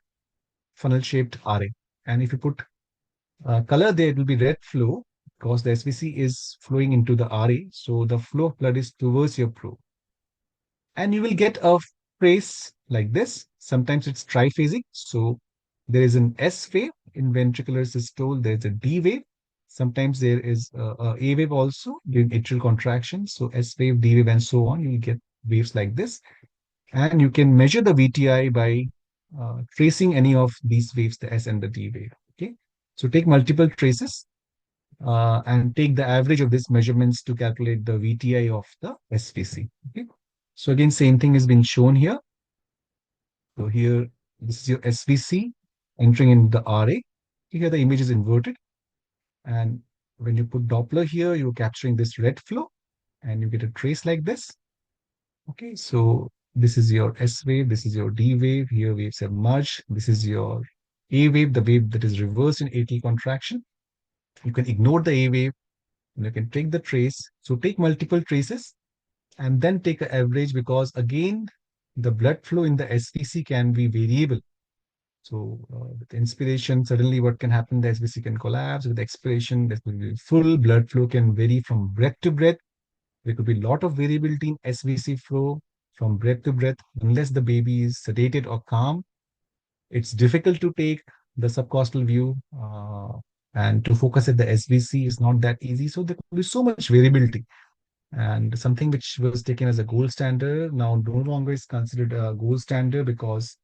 RA. And if you put color there, it will be red flow because the SVC is flowing into the RA. So the flow of blood is towards your probe. And you will get a trace like this. Sometimes it's triphasic. So there is an S wave in ventricular systole, there's a D wave. Sometimes there is A wave also during atrial contraction. So S wave, D wave, and so on. You'll get waves like this. And you can measure the VTI by tracing any of these waves, the S and the D wave. Okay. So take multiple traces and take the average of these measurements to calculate the VTI of the SVC. Okay. So again, same thing has been shown here. So here, this is your SVC entering in the RA. Here the image is inverted. And when you put Doppler here, you're capturing this red flow and you get a trace like this. Okay, so this is your S wave, this is your D wave. Here waves have merged. This is your A wave, the wave that is reversed in AT contraction. You can ignore the A wave and you can take the trace. So take multiple traces and then take an average, because again, the blood flow in the SVC can be variable. So with inspiration, suddenly what can happen, the SVC can collapse. With expiration, there will be full blood flow can vary from breath to breath. There could be a lot of variability in SVC flow from breath to breath. Unless the baby is sedated or calm, it's difficult to take the subcostal view and to focus at the SVC is not that easy. So there could be so much variability. And something which was taken as a gold standard now no longer is considered a gold standard, because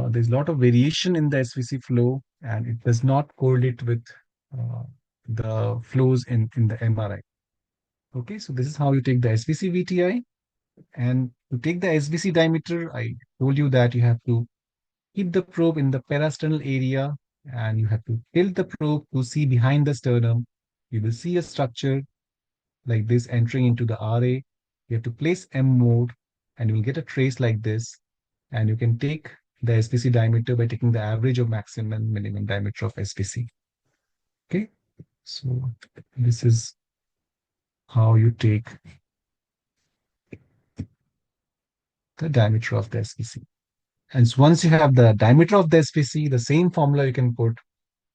there's a lot of variation in the SVC flow and it does not correlate with uh, the flows in the MRI. Okay, so this is how you take the SVC VTI. And to take the SVC diameter, I told you that you have to keep the probe in the parasternal area and you have to tilt the probe to see behind the sternum. You will see a structure like this entering into the RA. You have to place M mode and you will get a trace like this. And you can take the SVC diameter by taking the average of maximum and minimum diameter of SVC. Okay, so this is how you take the diameter of the SVC. And so once you have the diameter of the SVC, the same formula you can put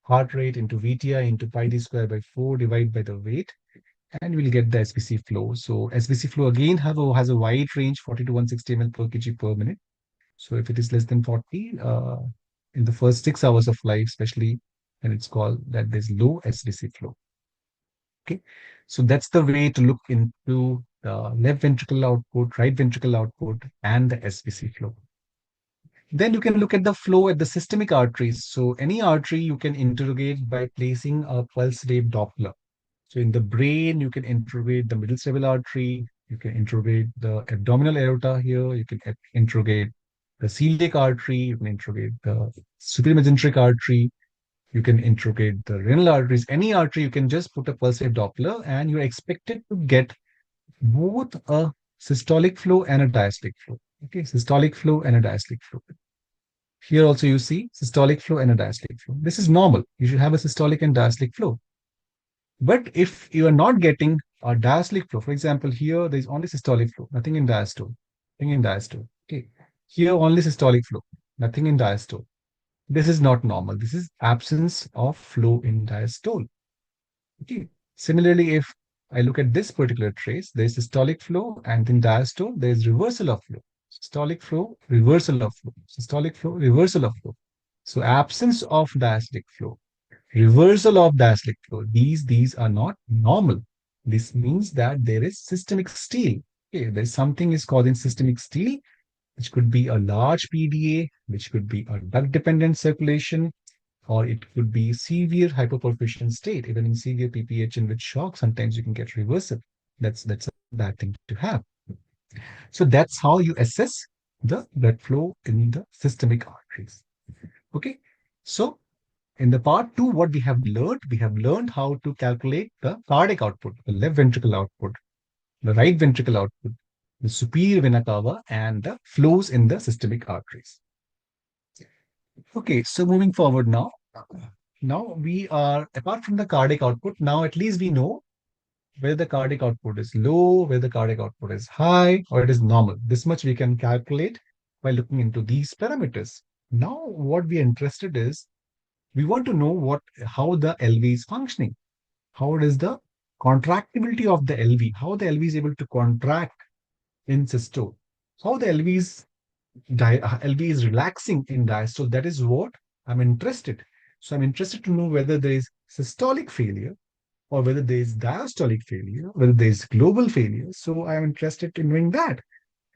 heart rate into VTI into pi d square by 4 divided by the weight, and we'll get the SVC flow. So SVC flow again has a wide range, 40 to 160 ml per kg per minute. So if it is less than 40, in the first 6 hours of life, especially, and it's called that there's low SVC flow. Okay, so that's the way to look into the left ventricle output, right ventricle output, and the SVC flow. Then you can look at the flow at the systemic arteries. So any artery you can interrogate by placing a pulse wave Doppler. So in the brain, you can interrogate the middle cerebral artery. You can interrogate the abdominal aorta here. You can interrogate the celiac artery. You can interrogate the superior mesenteric artery. You can interrogate the renal arteries. Any artery, you can just put a pulse wave Doppler and you're expected to get both a systolic flow and a diastolic flow. Okay, systolic flow and a diastolic flow. Here also you see systolic flow and a diastolic flow. This is normal. You should have a systolic and diastolic flow. But if you are not getting a diastolic flow, for example, here there is only systolic flow, nothing in diastole, nothing in diastole. Okay. Here only systolic flow, nothing in diastole. This is not normal. This is absence of flow in diastole. Okay. Similarly, if I look at this particular trace, there is systolic flow, and in diastole, there is reversal of flow. Systolic flow, reversal of flow. Systolic flow, reversal of flow. So absence of diastolic flow, reversal of diastolic flow. These are not normal. This means that there is systemic steal. Okay, there's something is causing systemic steal, which could be a large PDA, which could be a duct-dependent circulation, or it could be severe hypoperfusion state. Even in severe PPH and with shock, sometimes you can get reversal. That's a bad thing to have. So that's how you assess the blood flow in the systemic arteries. Okay, so in the part two, what we have learned how to calculate the cardiac output, the left ventricle output, the right ventricle output, the superior vena cava, and the flows in the systemic arteries. Okay, so moving forward now. Now we are, apart from the cardiac output, now at least we know whether the cardiac output is low, whether the cardiac output is high, or it is normal. This much we can calculate by looking into these parameters. Now, what we are interested is, we want to know how the LV is functioning. How is the contractibility of the LV? How the LV is able to contract in systole? How the LV is relaxing in diastole? That is what I'm interested. So I'm interested to know whether there is systolic failure or whether there is diastolic failure, whether there is global failure. So I am interested in knowing that.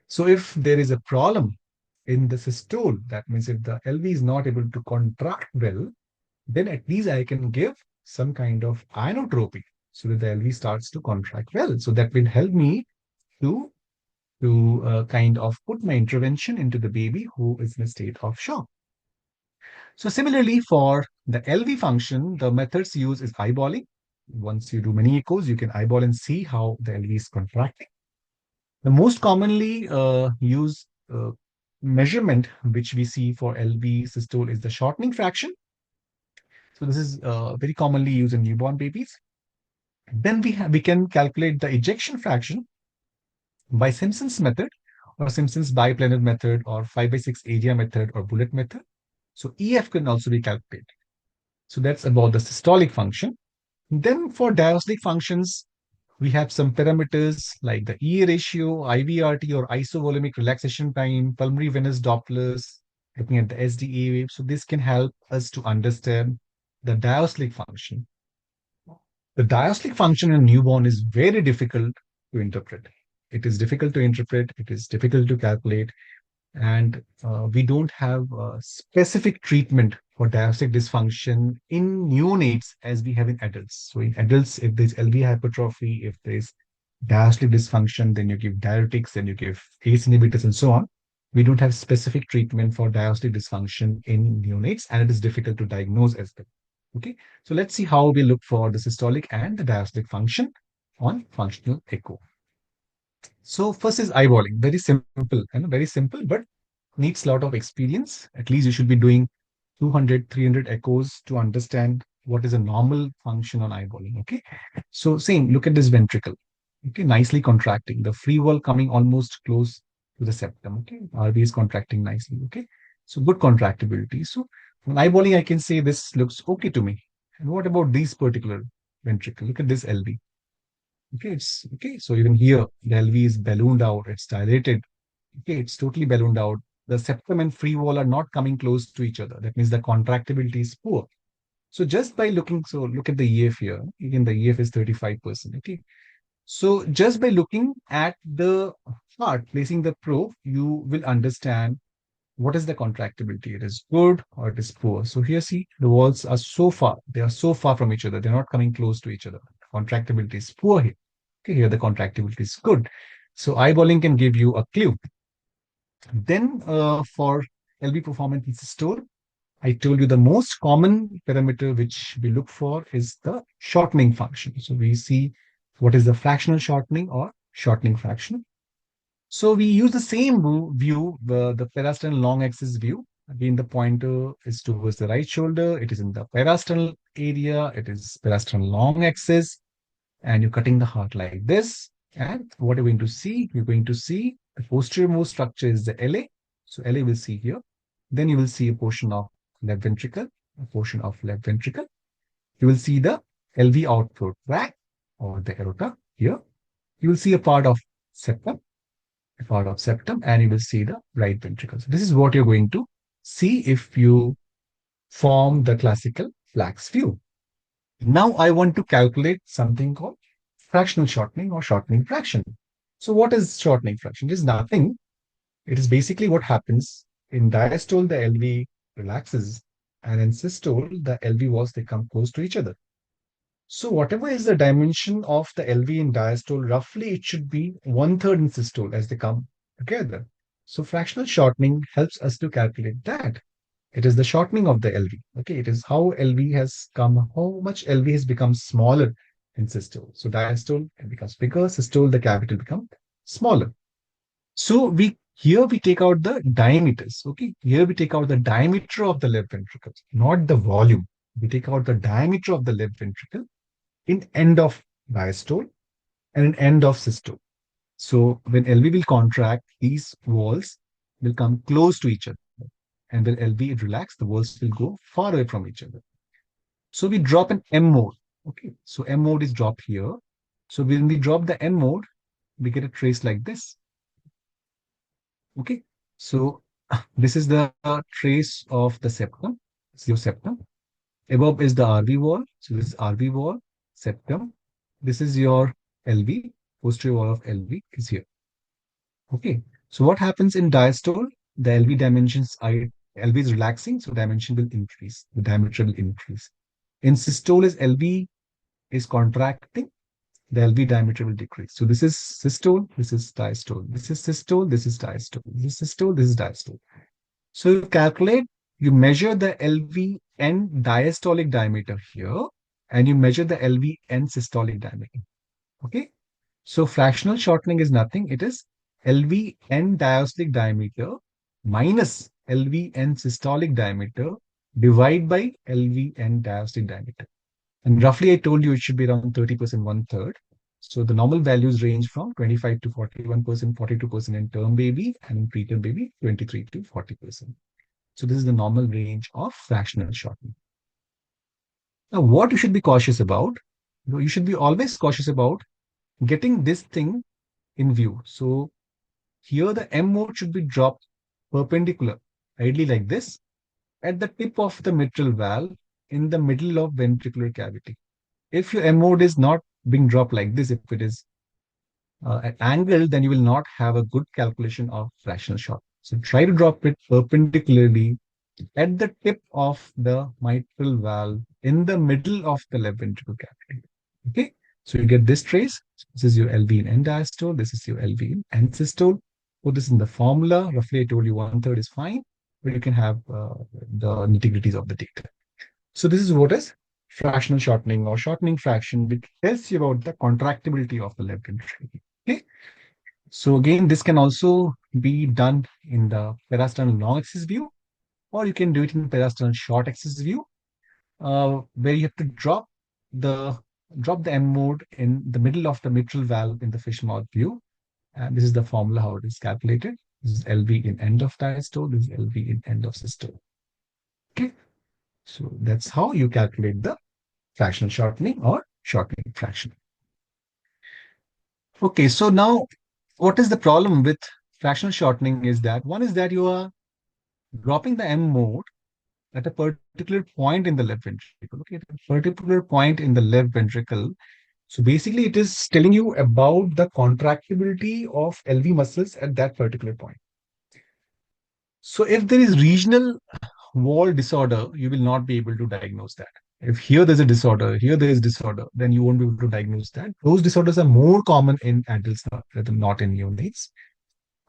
So if there is a problem in the systole, that means if the LV is not able to contract well, then at least I can give some kind of inotropy so that the LV starts to contract well. So that will help me to kind of put my intervention into the baby who is in a state of shock. So similarly, for the LV function, the methods used is eyeballing. Once you do many echoes, you can eyeball and see how the LV is contracting. The most commonly used measurement which we see for LV systole is the shortening fraction. So this is very commonly used in newborn babies. Then we can calculate the ejection fraction by Simpson's method or Simpson's biplanar method or 5 by 6 area method or bullet method. So EF can also be calculated. So that's about the systolic function. Then for diastolic functions, we have some parameters like the EA ratio, IVRT or isovolumic relaxation time, pulmonary venous Dopplers, looking at the SDA wave. So this can help us to understand the diastolic function. The diastolic function in newborn is very difficult to interpret. It is difficult to interpret, it is difficult to calculate, and we don't have a specific treatment for diastolic dysfunction in neonates as we have in adults. So in adults, if there's LV hypertrophy, if there's diastolic dysfunction, then you give diuretics, then you give ACE inhibitors, and so on. We don't have specific treatment for diastolic dysfunction in neonates, and it is difficult to diagnose as well. Okay, so let's see how we look for the systolic and the diastolic function on functional echo. So first is eyeballing, very simple, and very simple, but needs a lot of experience. At least you should be doing 200, 300 echoes to understand what is a normal function on eyeballing. Okay. So same, look at this ventricle. Okay, nicely contracting. The free wall coming almost close to the septum. Okay. RV is contracting nicely. Okay. So good contractibility. So on eyeballing, I can say this looks okay to me. And what about these particular ventricle? Look at this LV. Okay, it's okay. So even here, the LV is ballooned out, it's dilated. Okay, it's totally ballooned out. The septum and free wall are not coming close to each other. That means the contractibility is poor. So just by looking, so look at the EF here. Again, the EF is 35%. Okay. So just by looking at the heart, placing the probe, you will understand what is the contractibility. It is good or it is poor. So here, see, the walls are so far. They are so far from each other. They're not coming close to each other. Contractibility is poor here. Okay, here the contractibility is good. So eyeballing can give you a clue. Then for LV performance in systole, I told you the most common parameter which we look for is the shortening function. So we see what is the fractional shortening or shortening fraction. So we use the same view, the parasternal long axis view. Again, the pointer is towards the right shoulder. It is in the parasternal area. It is parasternal long axis. And you're cutting the heart like this. And what are we going to see? We're going to see the posterior most structure is the LA. So LA will see here. Then you will see a portion of left ventricle, a portion of left ventricle. You will see the LV outflow tract or the aorta here. You will see a part of septum, and you will see the right ventricle. So this is what you're going to see if you form the classical flax view. Now I want to calculate something called fractional shortening or shortening fraction. So what is shortening fraction? It is nothing. It is basically what happens in diastole, the LV relaxes, and in systole, the LV walls, they come close to each other. So whatever is the dimension of the LV in diastole, roughly it should be 1/3 in systole as they come together. So fractional shortening helps us to calculate that. It is the shortening of the LV. Okay, it is how LV has come, how much LV has become smaller in systole. So diastole it becomes bigger, systole the cavity become smaller. So we take out the diameters. Okay, here we take out the diameter of the left ventricle, not the volume. We take out the diameter of the left ventricle in end of diastole and in end of systole. So when LV will contract, these walls will come close to each other. And when LV relax, the walls will go far away from each other. So we drop an M mode. Okay, so M mode is dropped here. So when we drop the M mode, we get a trace like this. Okay, so this is the trace of the septum, septum. Above is the RV wall. So this is RV wall. septum. This is your LV, posterior wall of LV is here. Okay. So what happens in diastole? The LV dimensions are LV is relaxing, so dimension will increase. The diameter will increase. In systole is LV is contracting, the LV diameter will decrease. So this is systole, this is diastole. This is systole, this is diastole. This is systole, this is diastole. So you calculate, you measure the LV and diastolic diameter here, and you measure the LV and systolic diameter. Okay. So fractional shortening is nothing. It is LV and diastolic diameter minus LV and systolic diameter divided by LV and diastolic diameter. And roughly, I told you it should be around 30%, one third. So the normal values range from 25 to 41%, 42% in term baby, and in preterm baby, 23 to 40%. So this is the normal range of fractional shortening. Now, what you should be cautious about? You should be always cautious about getting this thing in view. So here the M mode should be dropped perpendicular, ideally like this, at the tip of the mitral valve in the middle of ventricular cavity. If your M mode is not being dropped like this, if it is at angle, then you will not have a good calculation of fractional shock. So try to drop it perpendicularly at the tip of the mitral valve in the middle of the left ventricular cavity. Okay, so you get this trace. This is your LV in end diastole. This is your LV in end systole. Put this in the formula. Roughly, I told you one third is fine, but you can have the nitty-gritties of the data. So this is what is fractional shortening or shortening fraction, which tells you about the contractibility of the left ventricle. Okay. So again, this can also be done in the parasternal long axis view, or you can do it in parasternal short axis view, where you have to drop the M mode in the middle of the mitral valve in the fish mouth view. And this is the formula how it is calculated. This is LV in end of diastole. This is LV in end of systole. Okay. So that's how you calculate the fractional shortening or shortening fraction. Okay, so now what is the problem with fractional shortening is that one is that you are dropping the M mode at a particular point in the left ventricle. Okay, at a particular point in the left ventricle. So basically, it is telling you about the contractibility of LV muscles at that particular point. So if there is regional wall disorder, you will not be able to diagnose that. If here there's a disorder, here there is disorder, then you won't be able to diagnose that. Those disorders are more common in adults, not in neonates.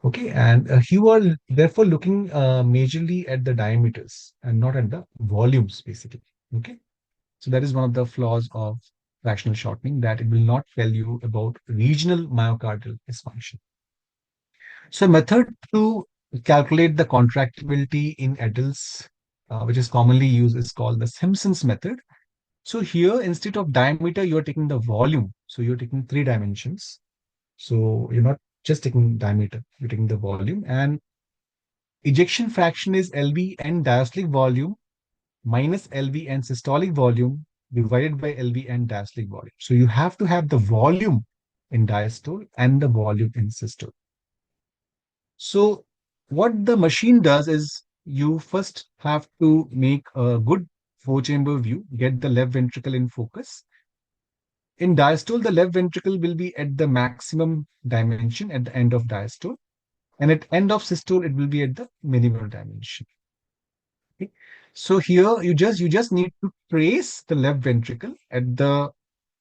Okay, and you are therefore looking majorly at the diameters and not at the volumes, basically. Okay, so that is one of the flaws of fractional shortening, that it will not tell you about regional myocardial dysfunction. So, a method to calculate the contractibility in adults, which is commonly used, is called the Simpson's method. So here, instead of diameter, you are taking the volume. So you're taking 3 dimensions. So you're not just taking diameter, you're taking the volume. And ejection fraction is LV and diastolic volume minus LV and systolic volume divided by LV and diastolic volume. So you have to have the volume in diastole and the volume in systole. So what the machine does is you first have to make a good four-chamber view, get the left ventricle in focus. In diastole, the left ventricle will be at the maximum dimension at the end of diastole, and at end of systole, it will be at the minimal dimension. Okay. So here you just need to trace the left ventricle at the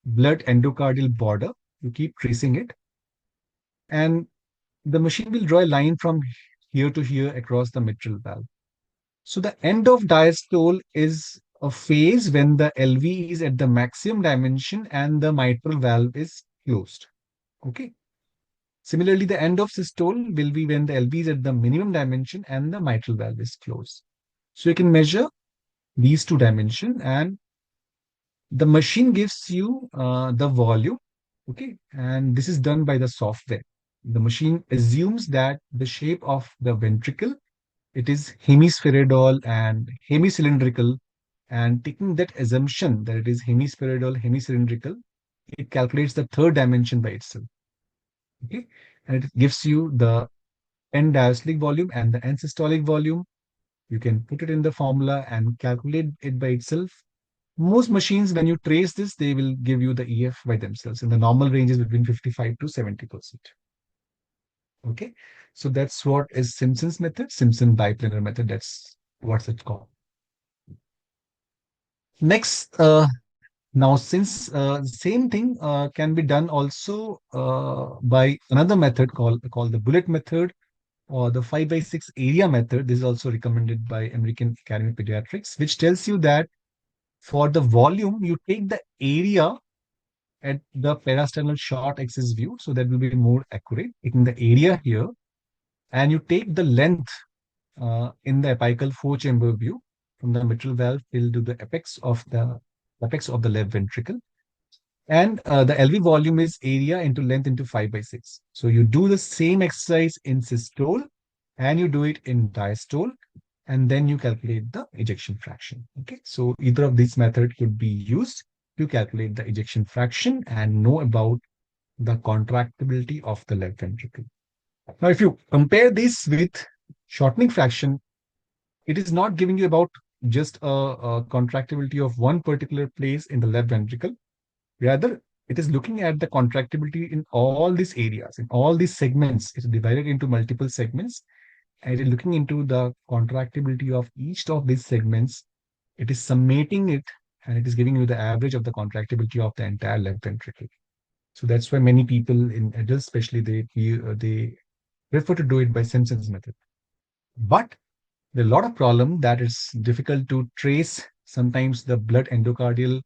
blood endocardial border. You keep tracing it, and the machine will draw a line from here to here across the mitral valve. So the end of diastole is a phase when the LV is at the maximum dimension and the mitral valve is closed. Okay. Similarly, the end of systole will be when the LV is at the minimum dimension and the mitral valve is closed. So you can measure these 2 dimensions, and the machine gives you the volume. Okay. And this is done by the software. The machine assumes that the shape of the ventricle, it is hemispheroidal and hemicylindrical, and taking that assumption that it is hemispheroidal, hemicylindrical, it calculates the 3rd dimension by itself. Okay, and it gives you the end diastolic volume and the end systolic volume. You can put it in the formula and calculate it by itself. Most machines, when you trace this, they will give you the EF by themselves. And the normal range is between 55 to 70%. Okay. So that's what is Simpson's method, Simpson biplanar method. That's what's it called. Next, now since same thing can be done also by another method called the bullet method or the 5 by 6 area method. This is also recommended by American Academy of Pediatrics, which tells you that for the volume, you take the area at the parasternal short axis view, so that will be more accurate, taking the area here, and you take the length in the apical four-chamber view from the mitral valve till to the apex of the left ventricle. And the LV volume is area into length into 5 by 6. So you do the same exercise in systole and you do it in diastole, and then you calculate the ejection fraction. Okay, so either of these methods could be used to calculate the ejection fraction and know about the contractibility of the left ventricle. Now, if you compare this with shortening fraction, it is not giving you about just a contractibility of one particular place in the left ventricle. Rather, it is looking at the contractibility in all these areas, in all these segments. It's divided into multiple segments, and it is looking into the contractibility of each of these segments. It is summating it, and it is giving you the average of the contractibility of the entire left ventricle. So that's why many people in adults, especially, they prefer to do it by Simpson's method. But there are a lot of problem that it's difficult to trace. Sometimes the blood endocardial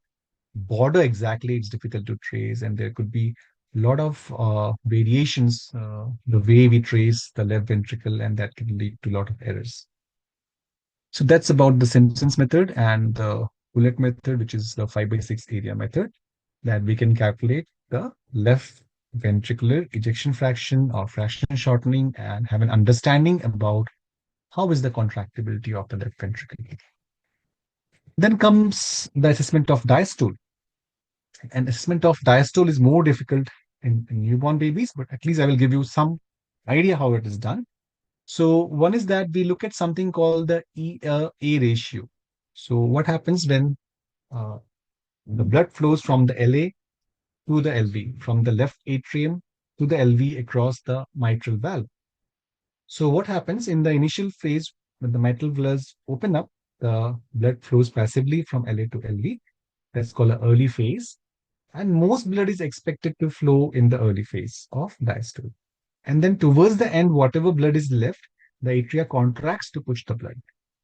border exactly it's difficult to trace, and there could be a lot of variations the way we trace the left ventricle, and that can lead to a lot of errors. So that's about the Simpson's method and the bullet method, which is the 5 by 6 area method, that we can calculate the left ventricular ejection fraction or fraction shortening and have an understanding about how is the contractibility of the left ventricle. Then comes the assessment of diastole. And assessment of diastole is more difficult in newborn babies, but at least I will give you some idea how it is done. So one is that we look at something called the A ratio. So what happens when uh, the blood flows from the LA to the LV, from the left atrium to the LV across the mitral valve. So what happens in the initial phase when the mitral valves open up, the blood flows passively from LA to LV. That's called an early phase. And most blood is expected to flow in the early phase of diastole. And then towards the end, whatever blood is left, the atria contracts to push the blood.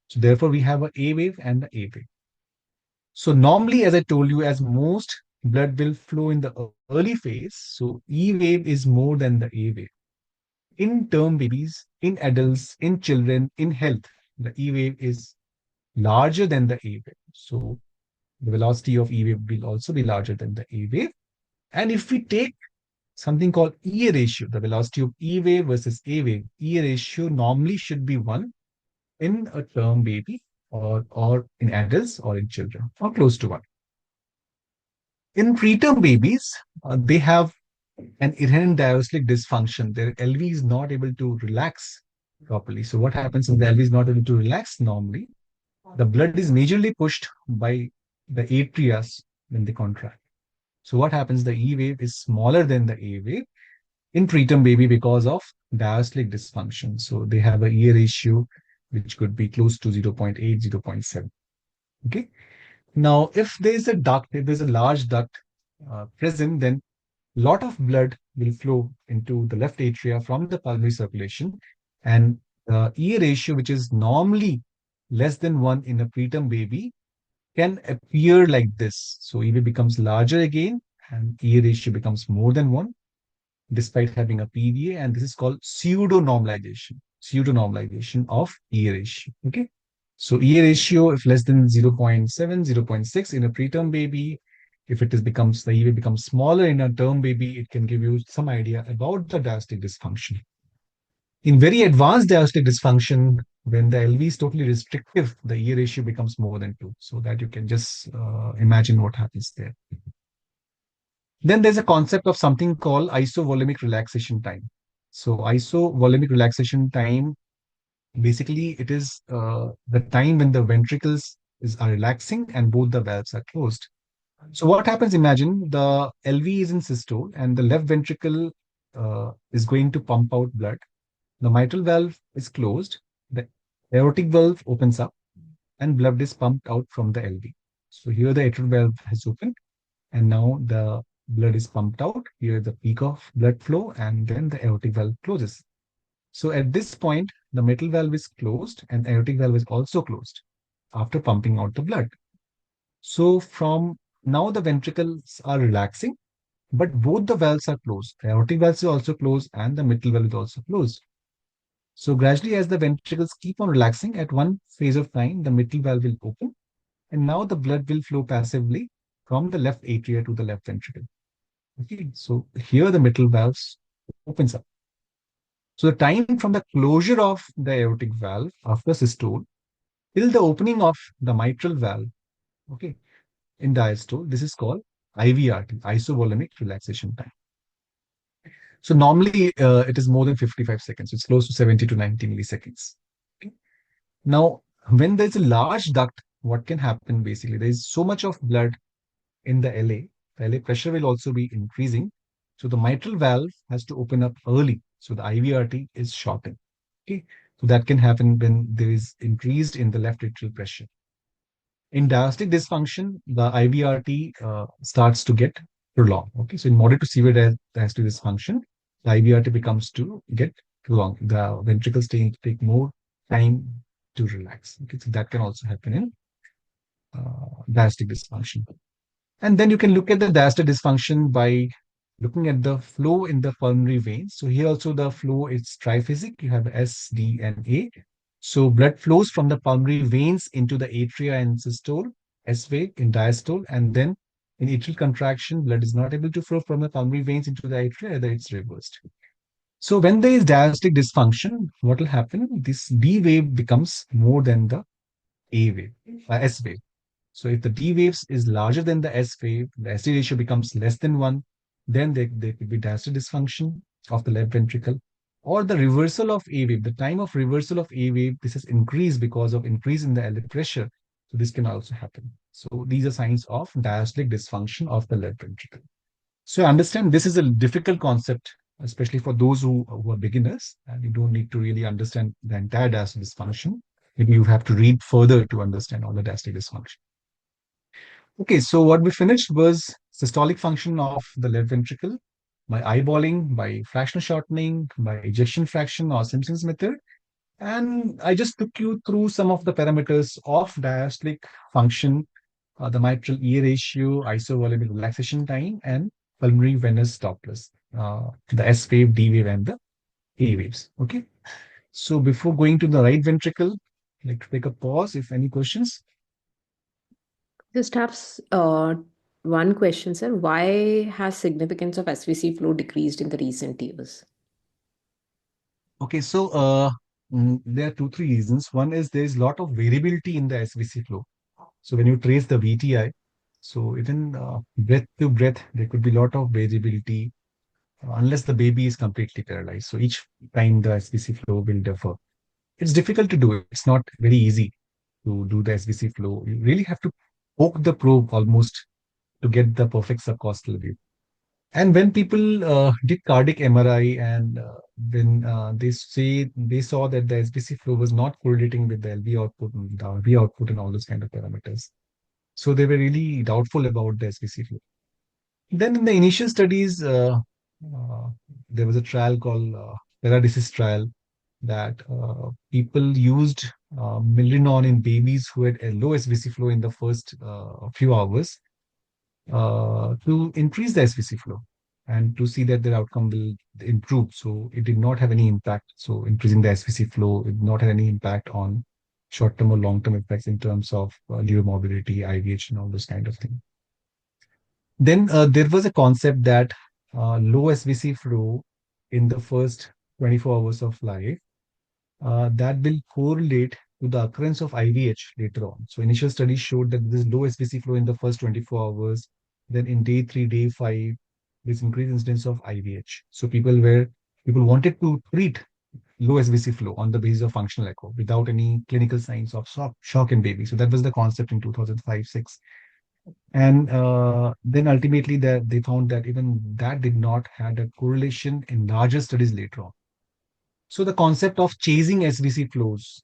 So therefore, we have a A wave and the A wave. So normally, as I told you, as most blood will flow in the early phase, so E wave is more than the A wave. In term babies, in adults, in children, in health, the E wave is larger than the A wave. So the velocity of E wave will also be larger than the A wave. And if we take something called E ratio, the velocity of E wave versus A wave, E ratio normally should be 1 in a term baby or in adults or in children, or close to 1. In preterm babies, they have an inherent diastolic dysfunction. Their LV is not able to relax properly. So what happens if the LV is not able to relax normally? The blood is majorly pushed by the atrias when they contract. So what happens? The E wave is smaller than the A wave in preterm baby because of diastolic dysfunction. So they have a E ratio which could be close to 0.8, 0.7. Okay. Now, if there's a duct, if there's a large duct present, then a lot of blood will flow into the left atria from the pulmonary circulation, and E ratio, which is normally less than 1 in a preterm baby, can appear like this. So EV becomes larger again, and E ratio becomes more than 1, despite having a PVA, and this is called pseudo-normalization of E ratio. Okay. So E ratio, if less than 0.7, 0.6 in a preterm baby, if it is becomes the EV becomes smaller in a term baby, it can give you some idea about the diastolic dysfunction. In very advanced diastolic dysfunction, when the LV is totally restrictive, the E ratio becomes more than 2. So that you can just imagine what happens there. Then there's a concept of something called isovolumic relaxation time. So isovolumic relaxation time, basically it is the time when the ventricles are relaxing and both the valves are closed. So what happens? Imagine the LV is in systole and the left ventricle is going to pump out blood. The mitral valve is closed. The aortic valve opens up and blood is pumped out from the LV. So here the atrial valve has opened and now the blood is pumped out. Here the peak of blood flow and then the aortic valve closes. So at this point, the mitral valve is closed and the aortic valve is also closed after pumping out the blood. So from now the ventricles are relaxing, but both the valves are closed. The aortic valve is also closed and the mitral valve is also closed. So gradually as the ventricles keep on relaxing, at one phase of time, the mitral valve will open and now the blood will flow passively from the left atria to the left ventricle. Okay, so here the mitral valves opens up. So the time from the closure of the aortic valve after systole till the opening of the mitral valve, okay, in diastole, this is called IVRT, isovolemic relaxation time. So normally it is more than 55 seconds. It's close to 70 to 90 milliseconds. Okay. Now, when there's a large duct, what can happen basically? There is so much of blood in the LA. The LA pressure will also be increasing. So the mitral valve has to open up early. So the IVRT is shortened. Okay. So that can happen when there is increased in the left atrial pressure. In diastolic dysfunction, the IVRT starts to get prolonged. Okay, so in moderate to severe diastolic dysfunction, the IVRT becomes to get prolonged. The ventricles take more time to relax. Okay, so that can also happen in diastolic dysfunction. And then you can look at the diastolic dysfunction by looking at the flow in the pulmonary veins. So here also the flow is triphasic. You have S, D, and A. So blood flows from the pulmonary veins into the atria and systole, S wave in diastole, and then in atrial contraction, blood is not able to flow from the pulmonary veins into the atria, either it's reversed. So when there is diastolic dysfunction, what will happen? This D wave becomes more than the A wave, S wave. So if the D waves is larger than the S wave, the SD ratio becomes less than 1, then there could be diastolic dysfunction of the left ventricle or the reversal of A wave. The time of reversal of A wave, this is increased because of increase in the LA pressure. So this can also happen. So these are signs of diastolic dysfunction of the left ventricle. So I understand this is a difficult concept, especially for those who are beginners, and you don't need to really understand the entire diastolic dysfunction. Maybe you have to read further to understand all the diastolic dysfunction. Okay, so what we finished was systolic function of the left ventricle by eyeballing, by fractional shortening, by ejection fraction or Simpson's method. And I just took you through some of the parameters of diastolic function, the mitral E ratio, isovolemic relaxation time, and pulmonary venous Dopplers, the S wave, D wave, and the A waves. Okay, so before going to the right ventricle, I'd like to take a pause if any questions. Just have one question, sir. Why has significance of SVC flow decreased in the recent years? Okay, so there are two, three reasons. One is there's a lot of variability in the SVC flow. So when you trace the VTI, so even breath to breath, there could be a lot of variability unless the baby is completely paralyzed. So each time the SVC flow will differ. It's difficult to do it. It's not very easy to do the SVC flow. You really have to poke the probe almost to get the perfect subcostal view. And when people did cardiac MRI and when they saw that the SBC flow was not correlating with the LV output and the RV output and all those kind of parameters. So they were really doubtful about the SBC flow. Then in the initial studies, there was a trial called Paradisease trial that people used milrinone in babies who had a low SVC flow in the first few hours to increase the SVC flow and to see that their outcome will improve. So it did not have any impact. So increasing the SVC flow did not have any impact on short-term or long-term effects in terms of liver morbidity, IVH, and all those kind of things. Then there was a concept that low SVC flow in the first 24 hours of life that will correlate to the occurrence of IVH later on. So initial studies showed that this low SVC flow in the first 24 hours, then in day 3, day 5, this increased incidence of IVH. So people wanted to treat low SVC flow on the basis of functional echo without any clinical signs of shock in baby. So that was the concept in 2005-6. And then ultimately they found that even that did not had a correlation in larger studies later on. So the concept of chasing SVC flows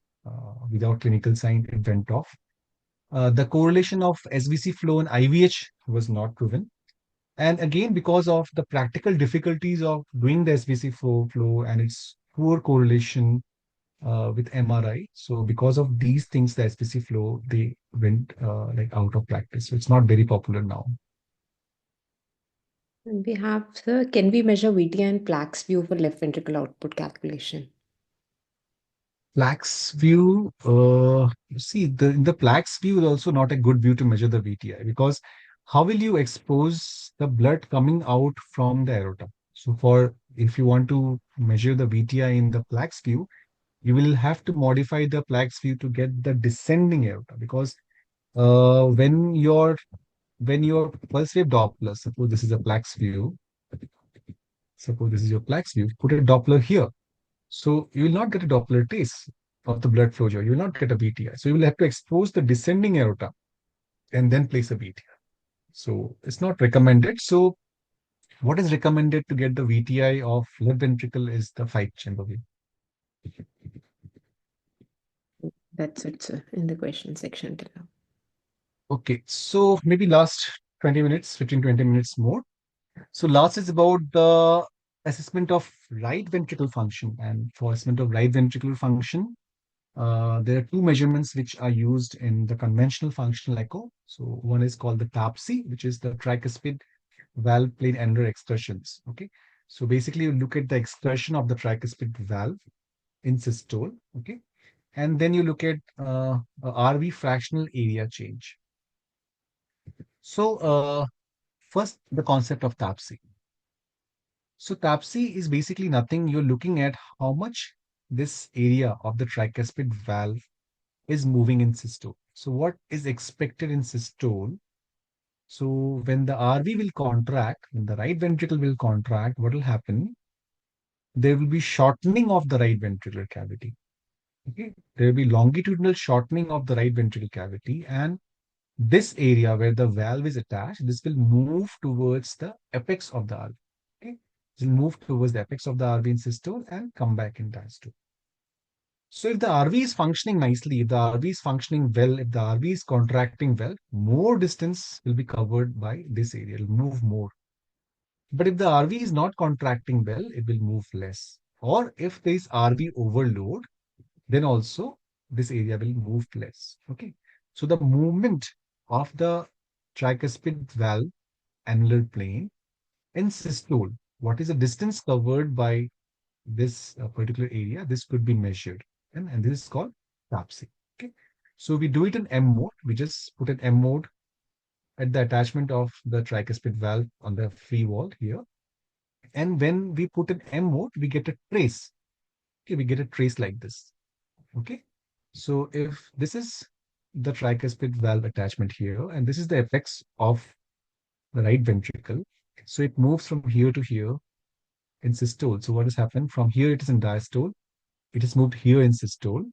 without clinical sign, it went off. The correlation of SVC flow and IVH was not proven. And again, because of the practical difficulties of doing the SVC flow and its poor correlation with MRI. So because of these things, the SVC flow, they went like out of practice. So it's not very popular now. And we have, sir, can we measure VTI and plaques view for left ventricle output calculation? Plaques view, see, in the plaques view is also not a good view to measure the VTI, because how will you expose the blood coming out from the aorta? So if you want to measure the VTI in the plaques view, you will have to modify the plaques view to get the descending aorta, because when your pulse wave Doppler, suppose this is your plaques view, put a Doppler here. So you will not get a Doppler trace of the blood flow here. You will not get a VTI. So you will have to expose the descending aorta and then place a VTI. So it's not recommended. So what is recommended to get the VTI of left ventricle is the 5-chamber view. That's it, sir, in the question section till now. Okay, so maybe last 20 minutes, 15, 20 minutes more. So last is about the assessment of right ventricle function. And for assessment of right ventricular function, there are two measurements which are used in the conventional functional echo. So one is called the TAPSE, which is the tricuspid valve plane annular excursions. Okay, so basically you look at the excursion of the tricuspid valve in systole. Okay, and then you look at RV fractional area change. So first, the concept of TAPSE. So TAPSE is basically nothing. You're looking at how much this area of the tricuspid valve is moving in systole. So what is expected in systole? So when the RV will contract, when the right ventricle will contract, what will happen? There will be shortening of the right ventricular cavity. Okay, there will be longitudinal shortening of the right ventricular cavity, and this area where the valve is attached, this will move towards the apex of the RV. Okay, it will move towards the apex of the RV in systole and come back in diastole. So if the RV is functioning nicely, if the RV is functioning well, if the RV is contracting well, more distance will be covered by this area. It will move more. But if the RV is not contracting well, it will move less. Or if there is RV overload, then also this area will move less. Okay. So the movement of the tricuspid valve annular plane in systole, what is the distance covered by this particular area? This could be measured, and this is called TAPSE. Okay. So we do it in M mode. We just put an M mode at the attachment of the tricuspid valve on the free wall here. And when we put an M mode, we get a trace. Okay, we get a trace like this. Okay. So if this is the tricuspid valve attachment here, and this is the apex of the right ventricle, so it moves from here to here in systole. So what has happened? From here it is in diastole. It is moved here in systole.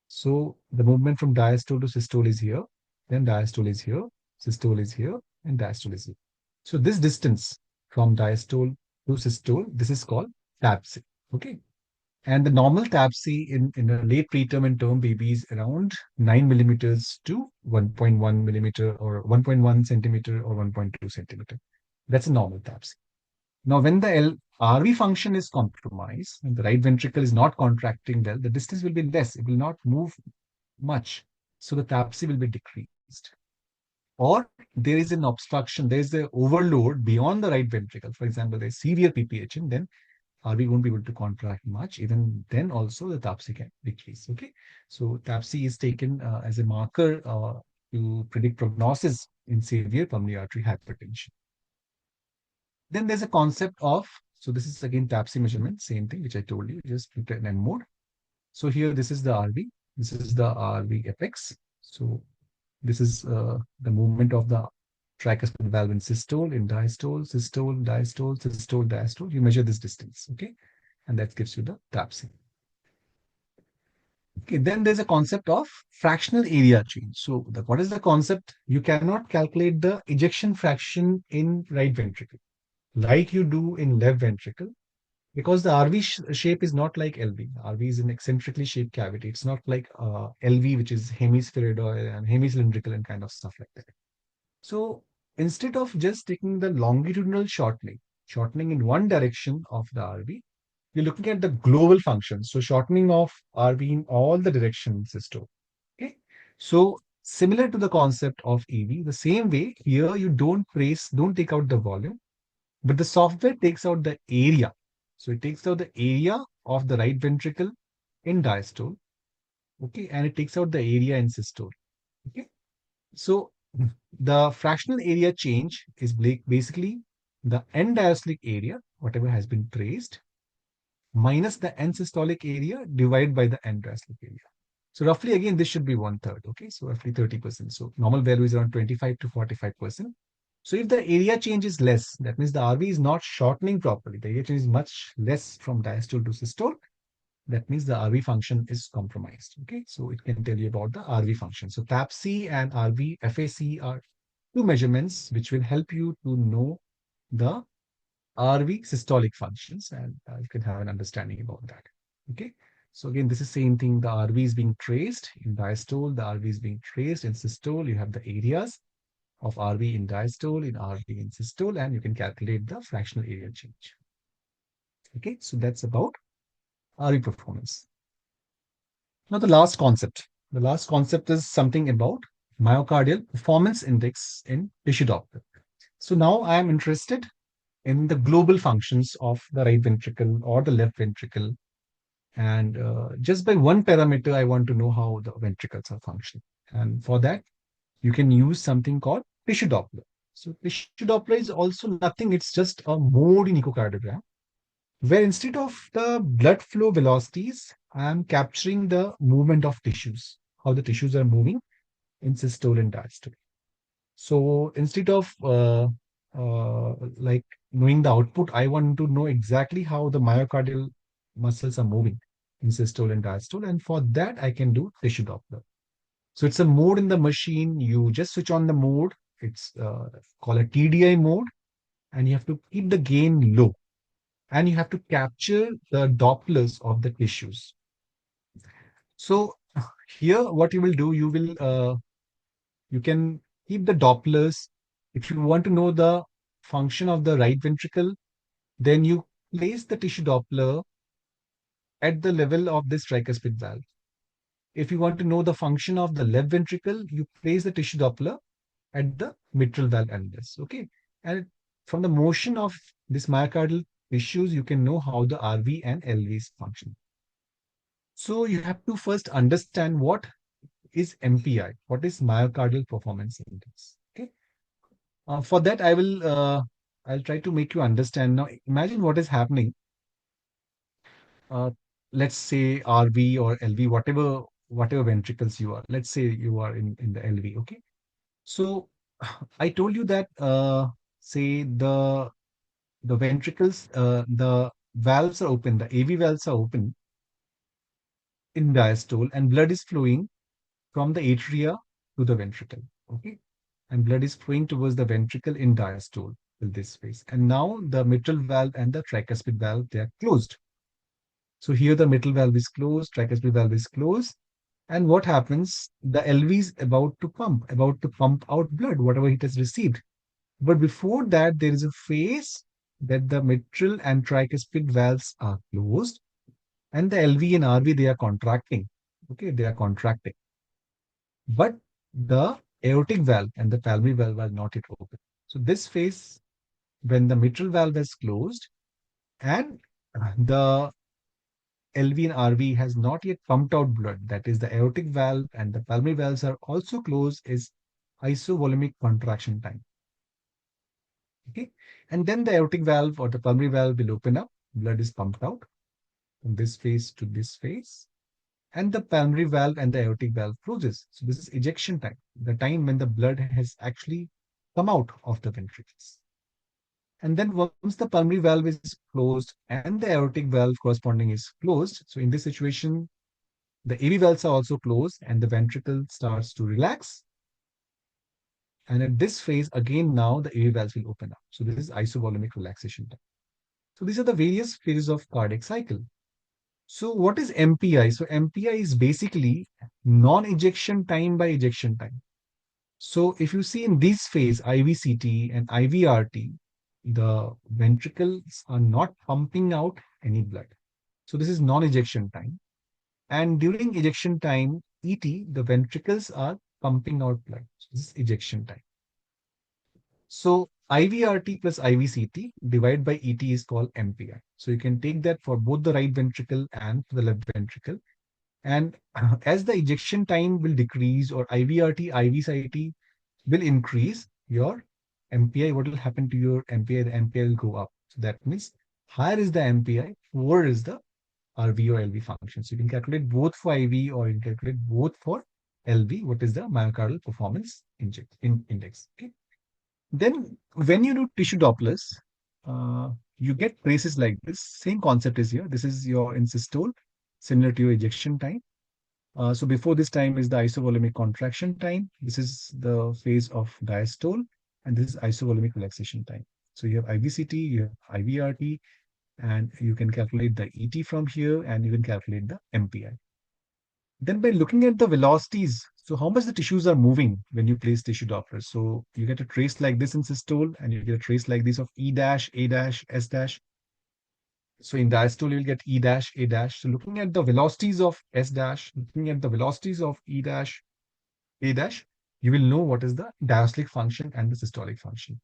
So the movement from diastole to systole is here, then diastole is here, systole is here, and diastole is here. So this distance from diastole to systole, this is called TAPSE. Okay. And the normal TAPSE in a late preterm and term baby is around 9 millimeters to 1.1 millimeter or 1.1 centimeter or 1.2 centimeter. That's a normal TAPSE. Now, when the RV function is compromised and the right ventricle is not contracting well, the distance will be less. It will not move much. So the TAPSE will be decreased. Or there is an obstruction, there is an overload beyond the right ventricle. For example, there's severe PPH, then RV won't be able to contract much. Even then also the TAPSE can decrease. Okay. So TAPSE is taken as a marker to predict prognosis in severe pulmonary artery hypertension. Then there's a concept of, so this is again TAPSE measurement, same thing which I told you, just put an M mode. So here this is the RV, this is the RV apex. So this is the movement of the tricuspid valve in systole, in diastole, systole, diastole, systole, diastole. You measure this distance, okay? And that gives you the TAPSE. Okay, then there's a concept of fractional area change. So what is the concept? You cannot calculate the ejection fraction in right ventricle like you do in left ventricle because the RV shape is not like LV. RV is an eccentrically shaped cavity. It's not like LV, which is hemispheroidal and hemisylindrical and kind of stuff like that. So instead of just taking the longitudinal shortening in one direction of the RV, you're looking at the global function. So shortening of RV in all the directions is to. Okay. So similar to the concept of EV, the same way here you don't take out the volume, but the software takes out the area. So it takes out the area of the right ventricle in diastole. Okay. And it takes out the area in systole. Okay. So the fractional area change is basically the end diastolic area, whatever has been traced, minus the end systolic area divided by the end diastolic area. So roughly again, this should be 1/3. Okay. So roughly 30%. So normal value is around 25 to 45%. So if the area change is less, that means the RV is not shortening properly. The area change is much less from diastole to systole. That means the RV function is compromised. Okay, so it can tell you about the RV function. So TAPC and RV FAC are two measurements which will help you to know the RV systolic functions, and you can have an understanding about that. Okay, so again, this is same thing. The RV is being traced in diastole. The RV is being traced in systole. You have the areas of RV in diastole, in RV in systole, and you can calculate the fractional area change. Okay, so that's about RV performance. Now, the last concept. The last concept is something about myocardial performance index in tissue Doppler. So now I am interested in the global functions of the right ventricle or the left ventricle. And just by one parameter, I want to know how the ventricles are functioning. And for that, you can use something called tissue Doppler. So tissue Doppler is also nothing. It's just a mode in echocardiogram where instead of the blood flow velocities, I am capturing the movement of tissues, how the tissues are moving in systole and diastole. So instead of like knowing the output, I want to know exactly how the myocardial muscles are moving in systole and diastole. And for that, I can do tissue Doppler. So it's a mode in the machine. You just switch on the mode. It's called a TDI mode, and you have to keep the gain low and you have to capture the Dopplers of the tissues. So here, what you will do, you can keep the Dopplers. If you want to know the function of the right ventricle, then you place the tissue Doppler at the level of this tricuspid valve. If you want to know the function of the left ventricle, you place the tissue Doppler at the mitral valve annulus. Okay, and from the motion of this myocardial tissues, you can know how the RV and LV is functioning. So you have to first understand what is MPI, what is myocardial performance index. Okay. For that, I'll try to make you understand. Now, imagine what is happening. Uh, let's say RV or LV, whatever ventricles you are. Let's say you are in the LV. Okay. So I told you that say the ventricles, the valves are open, the AV valves are open in diastole, and blood is flowing from the atria to the ventricle. Okay. And blood is flowing towards the ventricle in diastole in this phase. And now the mitral valve and the tricuspid valve, they are closed. So here the mitral valve is closed, tricuspid valve is closed. And what happens? The LV is about to pump out blood, whatever it has received. But before that, there is a phase that the mitral and tricuspid valves are closed and the LV and RV, they are contracting. Okay, they are contracting. But the aortic valve and the pulmonary valve are not yet open. So this phase, when the mitral valve is closed and the LV and RV has not yet pumped out blood, that is the aortic valve and the pulmonary valves are also closed, is isovolumic contraction time. Okay, and then the aortic valve or the pulmonary valve will open up, blood is pumped out from this phase to this phase, and the pulmonary valve and the aortic valve closes. So this is ejection time, the time when the blood has actually come out of the ventricles. And then once the pulmonary valve is closed and the aortic valve corresponding is closed, so in this situation, the AV valves are also closed and the ventricle starts to relax. And at this phase, again, now the AV valves will open up. So this is isovolumic relaxation time. So these are the various phases of cardiac cycle. So what is MPI? So MPI is basically non-ejection time by ejection time. So if you see in this phase, IVCT and IVRT, the ventricles are not pumping out any blood. So this is non-ejection time. And during ejection time, ET, the ventricles are pumping out blood. So this is ejection time. So IVRT plus IVCT divided by ET is called MPI. So you can take that for both the right ventricle and the left ventricle. And as the ejection time will decrease or IVRT, IVCT will increase, your MPI, what will happen to your MPI? The MPI will go up. So that means higher is the MPI, lower is the RV or LV function. So you can calculate both for IV or you can calculate both for LV, what is the myocardial performance index. Okay. Then when you do tissue Dopplers, you get traces like this. Same concept is here. This is your in systole, similar to your ejection time. So before this time is the isovolumic contraction time. This is the phase of diastole, and this is isovolumic relaxation time. So you have IVCT, you have IVRT, and you can calculate the ET from here, and you can calculate the MPI. Then by looking at the velocities, so how much the tissues are moving when you place tissue Dopplers. So you get a trace like this in systole, and you get a trace like this of E dash, A dash, S dash. So in diastole, you'll get E dash, A dash. So looking at the velocities of S dash, looking at the velocities of E dash, A dash, you will know what is the diastolic function and the systolic function.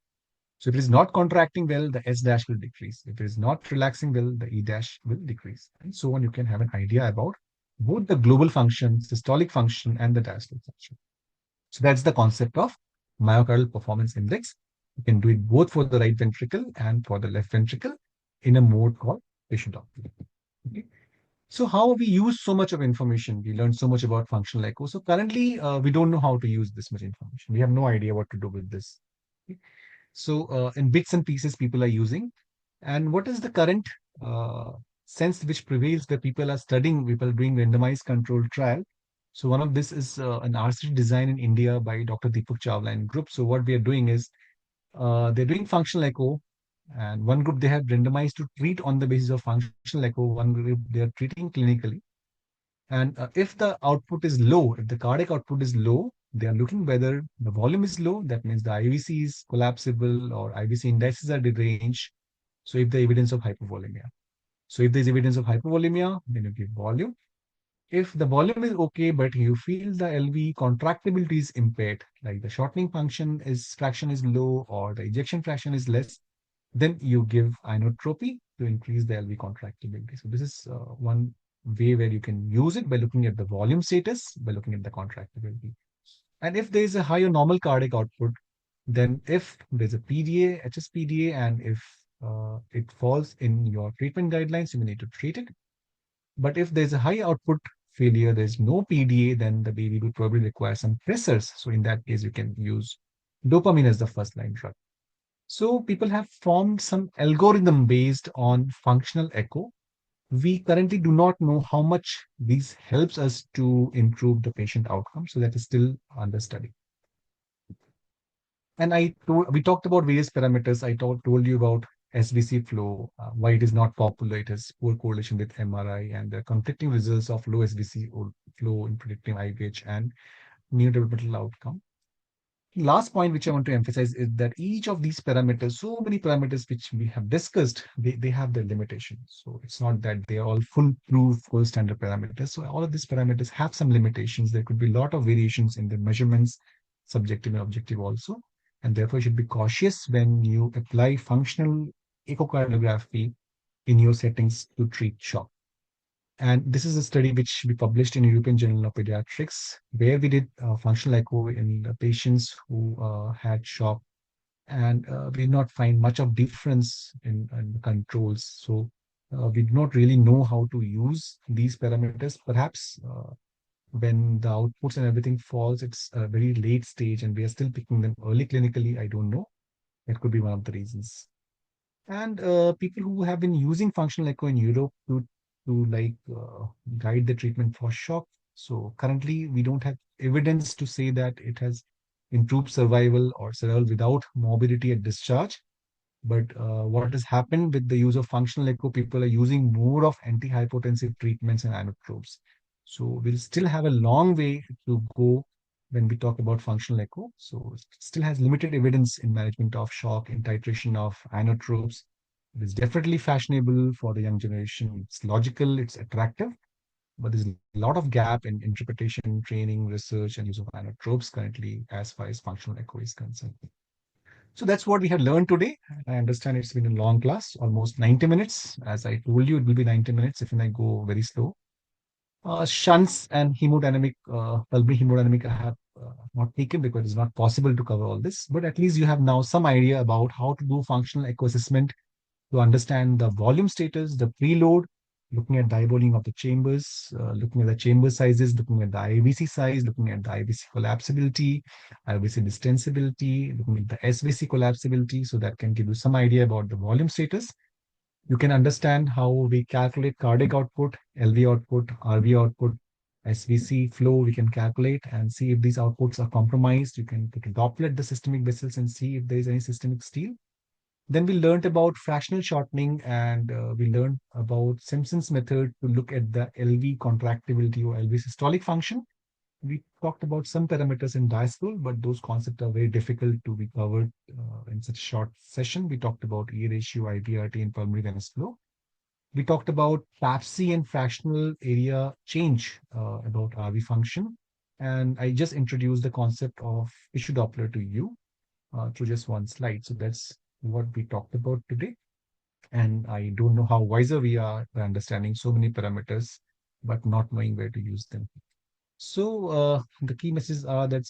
So if it is not contracting well, the S dash will decrease. If it is not relaxing well, the E dash will decrease. And so on, you can have an idea about both the global function, systolic function, and the diastolic function. So that's the concept of myocardial performance index. You can do it both for the right ventricle and for the left ventricle in a mode called tissue Doppler. Okay. So how we use so much of information? We learned so much about functional echo. So currently, we don't know how to use this much information. We have no idea what to do with this. Okay. So in bits and pieces, people are using. And what is the current sense which prevails where people are studying, people are doing randomized controlled trial? So one of this is an RCT design in India by Dr. Deepak Chawla and group. So what we are doing is they're doing functional echo, and one group they have randomized to treat on the basis of functional echo. One group they are treating clinically. And if the output is low, if the cardiac output is low, they are looking whether the volume is low. That means the IVC is collapsible or IVC indices are deranged. So if the evidence of hypovolemia. So if there's evidence of hypovolemia, then you give volume. If the volume is okay, but you feel the LV contractibility is impaired, like the shortening fraction is low or the ejection fraction is less, then you give inotropy to increase the LV contractibility. So this is one way where you can use it by looking at the volume status, by looking at the contractibility. And if there is a higher normal cardiac output, then if there's a PDA, HSPDA, and if it falls in your treatment guidelines, you may need to treat it. But if there's a high output failure, there's no PDA, then the baby will probably require some pressors. So in that case, you can use dopamine as the first line drug. So people have formed some algorithm based on functional echo. We currently do not know how much this helps us to improve the patient outcome. So that is still under study. And we talked about various parameters. I told you about SVC flow, why it is not popular. It has poor correlation with MRI and the conflicting results of low SVC flow in predicting IVH and neurodevelopmental outcome. Last point which I want to emphasize is that each of these parameters, so many parameters which we have discussed, they have their limitations. So it's not that they are all foolproof, gold standard parameters. So all of these parameters have some limitations. There could be a lot of variations in the measurements, subjective and objective also. And therefore you should be cautious when you apply functional echocardiography in your settings to treat shock. And this is a study which we published in European Journal of Pediatrics, where we did functional echo in patients who had shock, and we did not find much of difference in the controls. So we do not really know how to use these parameters. Perhaps when the outputs and everything falls, it's a very late stage, and we are still picking them early clinically. I don't know. That could be one of the reasons. And people who have been using functional echo in Europe to to guide the treatment for shock. So currently, we don't have evidence to say that it has improved survival or survival without morbidity at discharge. But what has happened with the use of functional echo, people are using more of antihypotensive treatments and inotropes. So we'll still have a long way to go when we talk about functional echo. So it still has limited evidence in management of shock, in titration of inotropes. It is definitely fashionable for the young generation. It's logical, it's attractive, but there's a lot of gap in interpretation, training, research, and use of inotropes currently as far as functional echo is concerned. So that's what we have learned today. I understand it's been a long class, almost 90 minutes. As I told you, it will be 90 minutes if I go very slow. Shunts and pulmonary hemodynamic I have not taken because it's not possible to cover all this. But at least you have now some idea about how to do functional echo assessment to understand the volume status, the preload, looking at diaboling of the chambers, looking at the chamber sizes, looking at the IVC size, looking at the IVC collapsibility, IVC distensibility, looking at the SVC collapsibility. So that can give you some idea about the volume status. You can understand how we calculate cardiac output, LV output, RV output, SVC flow. We can calculate and see if these outputs are compromised. You can take a Doppler the systemic vessels and see if there is any systemic steal. Then we learned about fractional shortening and we learned about Simpson's method to look at the LV contractibility or LV systolic function. We talked about some parameters in diastole, but those concepts are very difficult to be covered in such a short session. We talked about E ratio, IVRT, and pulmonary venous flow. We talked about PAPC and fractional area change about RV function. And I just introduced the concept of tissue Doppler to you through just one slide. So that's what we talked about today. And I don't know how wiser we are by understanding so many parameters, but not knowing where to use them. So the key messages are that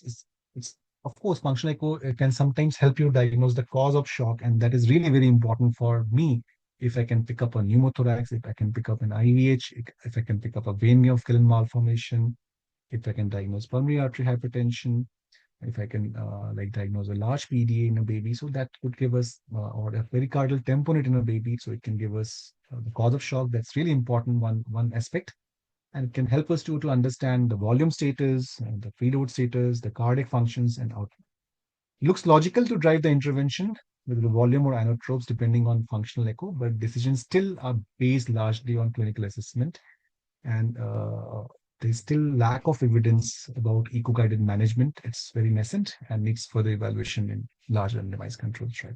it's of course functional echo can sometimes help you diagnose the cause of shock, and that is really very important for me. If I can pick up a pneumothorax, if I can pick up an IVH, if I can pick up a vein of Killen malformation, if I can diagnose pulmonary artery hypertension, if I can diagnose a large PDA in a baby, so that could give us or a pericardial tamponade in a baby, so it can give us the cause of shock. That's really important one aspect, and it can help us to understand the volume status, and the preload status, the cardiac functions, and output. Looks logical to drive the intervention with the volume or inotropes depending on functional echo, but decisions still are based largely on clinical assessment, and there's still lack of evidence about eco-guided management. It's very nascent and needs further evaluation in large randomized controlled trial.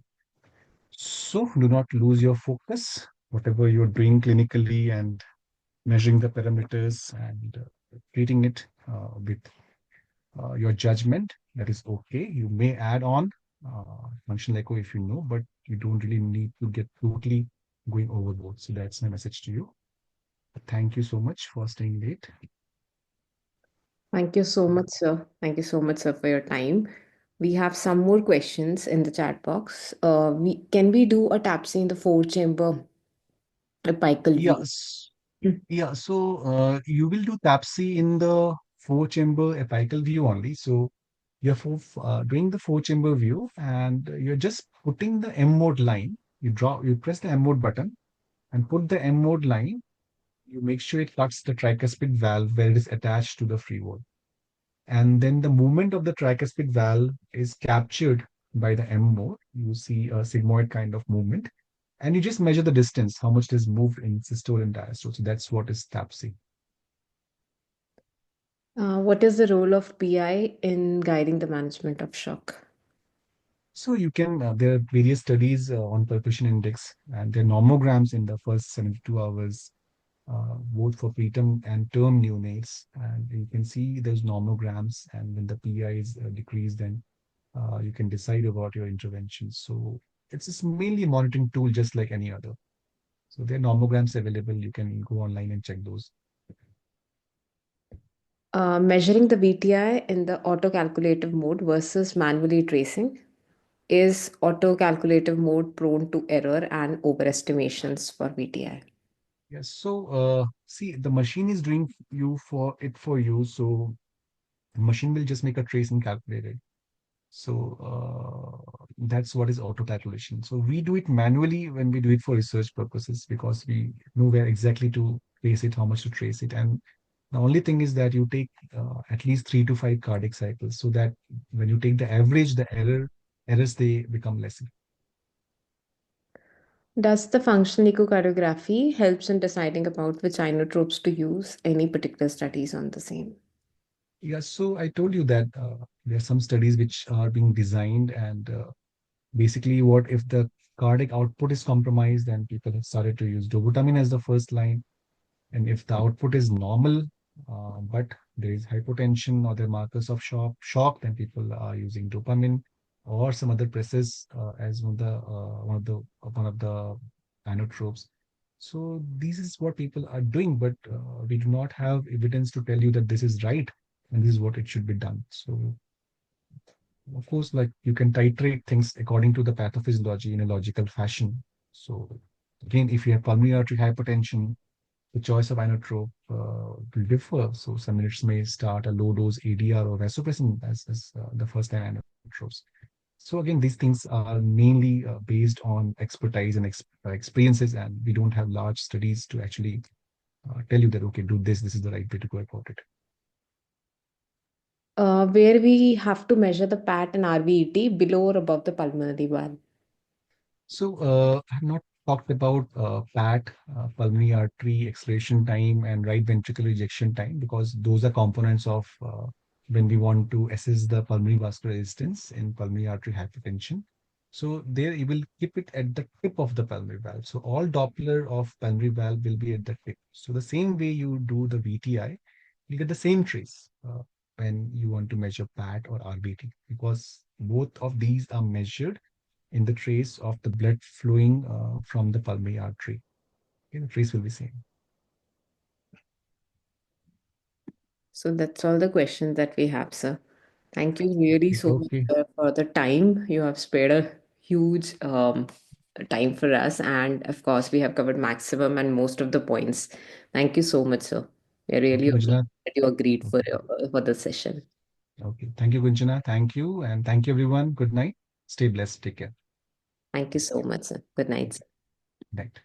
So do not lose your focus, whatever you're doing clinically and measuring the parameters and treating it with your judgment. That is okay. You may add on functional echo if you know, but you don't really need to get totally going overboard. So that's my message to you. Thank you so much for staying late. Thank you so much, sir. Thank you so much, sir, for your time. We have some more questions in the chat box. We do a TAPSE in the four-chamber apical view? Yes. Yeah, so you will do TAPSE in the four-chamber apical view only. So you're doing the four-chamber view, and you're just putting the M mode line. You press the M mode button and put the M mode line. You make sure it cuts the tricuspid valve where it is attached to the free wall. And then the movement of the tricuspid valve is captured by the M mode. You see a sigmoid kind of movement. And you just measure the distance, how much it has moved in systole and diastole. So that's what is TAPSE. What is the role of PI in guiding the management of shock? So you can, there are various studies on perfusion index, and there are normograms in the first 72 hours, both for preterm and term neonates. And you can see those normograms, and when the PI is decreased, then you can decide about your intervention. So it's just mainly a monitoring tool, just like any other. So there are normograms available. You can go online and check those. Measuring the VTI in the auto-calculative mode versus manually tracing. Is auto-calculative mode prone to error and overestimations for VTI? Yes. So see, the machine is doing for you. So the machine will just make a trace and calculate it. So that's what is auto calculation. So we do it manually when we do it for research purposes because we know where exactly to trace it, how much to trace it. And the only thing is that you take at least 3 to 5 cardiac cycles, so that when you take the average, the errors they become less. Does the functional echocardiography helps in deciding about which inotropes to use? Any particular studies on the same? Yeah, so I told you that there are some studies which are being designed, and basically, what if the cardiac output is compromised, then people have started to use dobutamine as the first line. And if the output is normal, but there is hypotension or the markers of then people are using dopamine or some other presses as one of the inotropes. So this is what people are doing, but we do not have evidence to tell you that this is right and this is what it should be done. So of course, like you can titrate things according to the pathophysiology in a logical fashion. So again, if you have pulmonary artery hypertension, the choice of inotrope will differ. So some units may start a low dose ADR or vasopressin as the first line inotropes. So again, these things are mainly based on expertise and experiences, and we don't have large studies to actually tell you that, okay, do this, this is the right way to go about it. Where we have to measure the PAT and RVET below or above the pulmonary valve. So I have not talked about PAT, pulmonary artery acceleration time, and right ventricular ejection time, because those are components of when we want to assess the pulmonary vascular resistance in pulmonary artery hypertension. So there you will keep it at the tip of the pulmonary valve. So all Doppler of pulmonary valve will be at the tip. So the same way you do the VTI, you get the same trace when you want to measure PAT or RBT, because both of these are measured in the trace of the blood flowing from the pulmonary artery. Okay, the trace will be same. So that's all the questions that we have, sir. Thank you really so much, Okay. sir, for the time. You have spared a huge time for us. And of course, we have covered maximum and most of the points. Thank you so much, sir. We really Okay, appreciate Gunjana. that you agreed Okay. for the session. Okay. Thank you, Gunjana. Thank you. And thank you, everyone. Good night. Stay blessed. Take care. Thank you so much, sir. Good night, sir. Night.